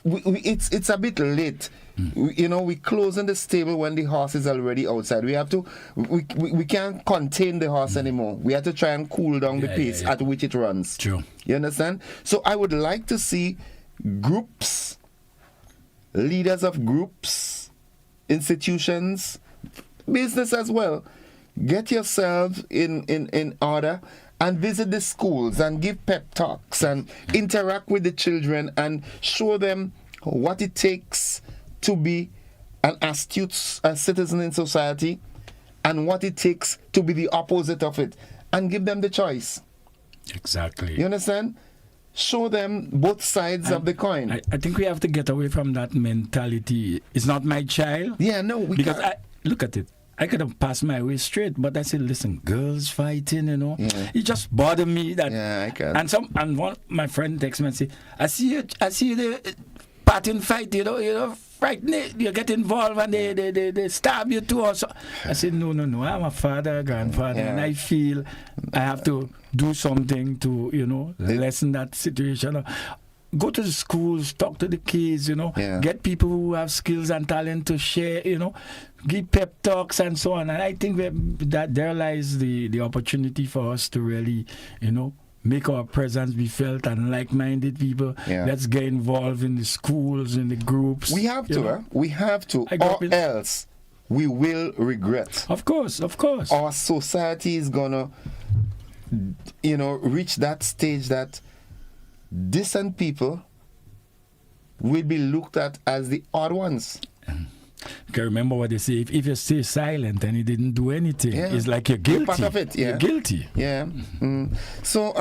It's a bit late. We closing the stable when the horse is already outside. We have to. We can't contain the horse anymore. We have to try and cool down the pace at which it runs. True. You understand? So I would like to see groups, leaders of groups, institutions, business as well, get yourself in order and visit the schools and give pep talks and interact with the children and show them what it takes to be an astute citizen in society and what it takes to be the opposite of it, and give them the choice. Exactly. You understand? Show them both sides of the coin. I think we have to get away from that mentality. It's not my child. Yeah, no, because look at it. I could have passed my way straight, but I said, listen, girls fighting, you know. It just bothered me that. Yeah, I can. And one my friend texted me and said, I see you the pattern fight, you know, frightening, you get involved and they stab you too also. I said, no, I'm a father, a grandfather, and I feel I have to do something to, you know, lessen that situation. Go to the schools, talk to the kids, you know, get people who have skills and talent to share, you know, give pep talks and so on. And I think that there lies the opportunity for us to really, you know, make our presence be felt, and like-minded people. Let's get involved in the schools, in the groups. We have to, or else we will regret. Of course. Our society is gonna, you know, reach that stage that decent people will be looked at as the odd ones. Okay, remember what they say, if you stay silent and you didn't do anything, it's like you're guilty. Part of it, You're guilty. Yeah. So,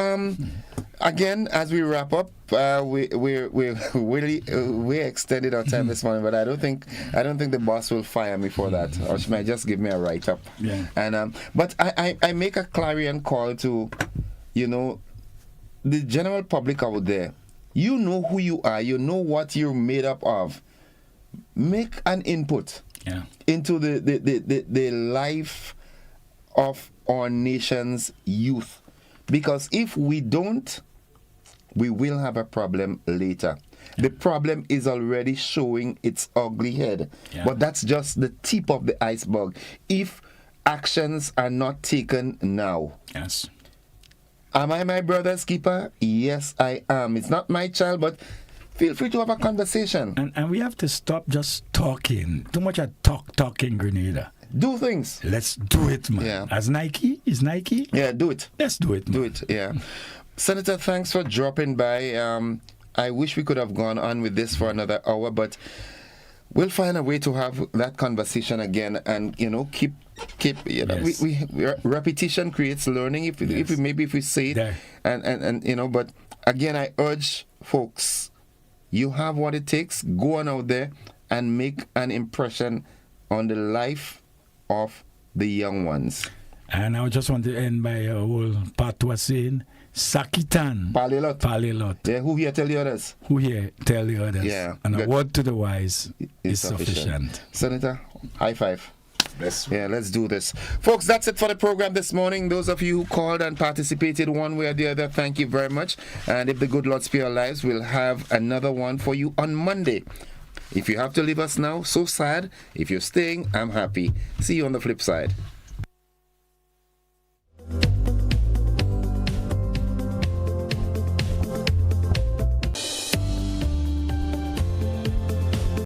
again, as we wrap up, we extended our time this morning, but I don't think the boss will fire me for that, or she might just give me a write-up. Yeah. And but I make a clarion call to, you know, the general public out there. You know who you are. You know what you're made up of. Make an input into the life of our nation's youth, because if we don't, we will have a problem later. The problem is already showing its ugly head, but that's just the tip of the iceberg if actions are not taken now. Yes. Am I my brother's keeper? Yes, I am. It's not my child, but feel free to have a conversation. And we have to stop just talking. Too much of talking, Grenada. Do things. Let's do it, man. Yeah. Is Nike? Yeah, do it. Let's do it, man. Do it, yeah. Senator, thanks for dropping by. I wish we could have gone on with this for another hour, but we'll find a way to have that conversation again, and, you know, keep you know, we repetition creates learning if we say it, and you know, but again, I urge folks, you have what it takes. Go on out there and make an impression on the life of the young ones. And I just want to end by a whole patois saying, Sakitan. Palelot. Yeah, who here tell the others? Who here tell the others? Yeah. And a word to the wise is sufficient. Senator, high five. Yeah, let's do this. Folks, that's it for the program this morning. Those of you who called and participated one way or the other, thank you very much. And if the good Lord spare our lives, we'll have another one for you on Monday. If you have to leave us now, so sad. If you're staying, I'm happy. See you on the flip side.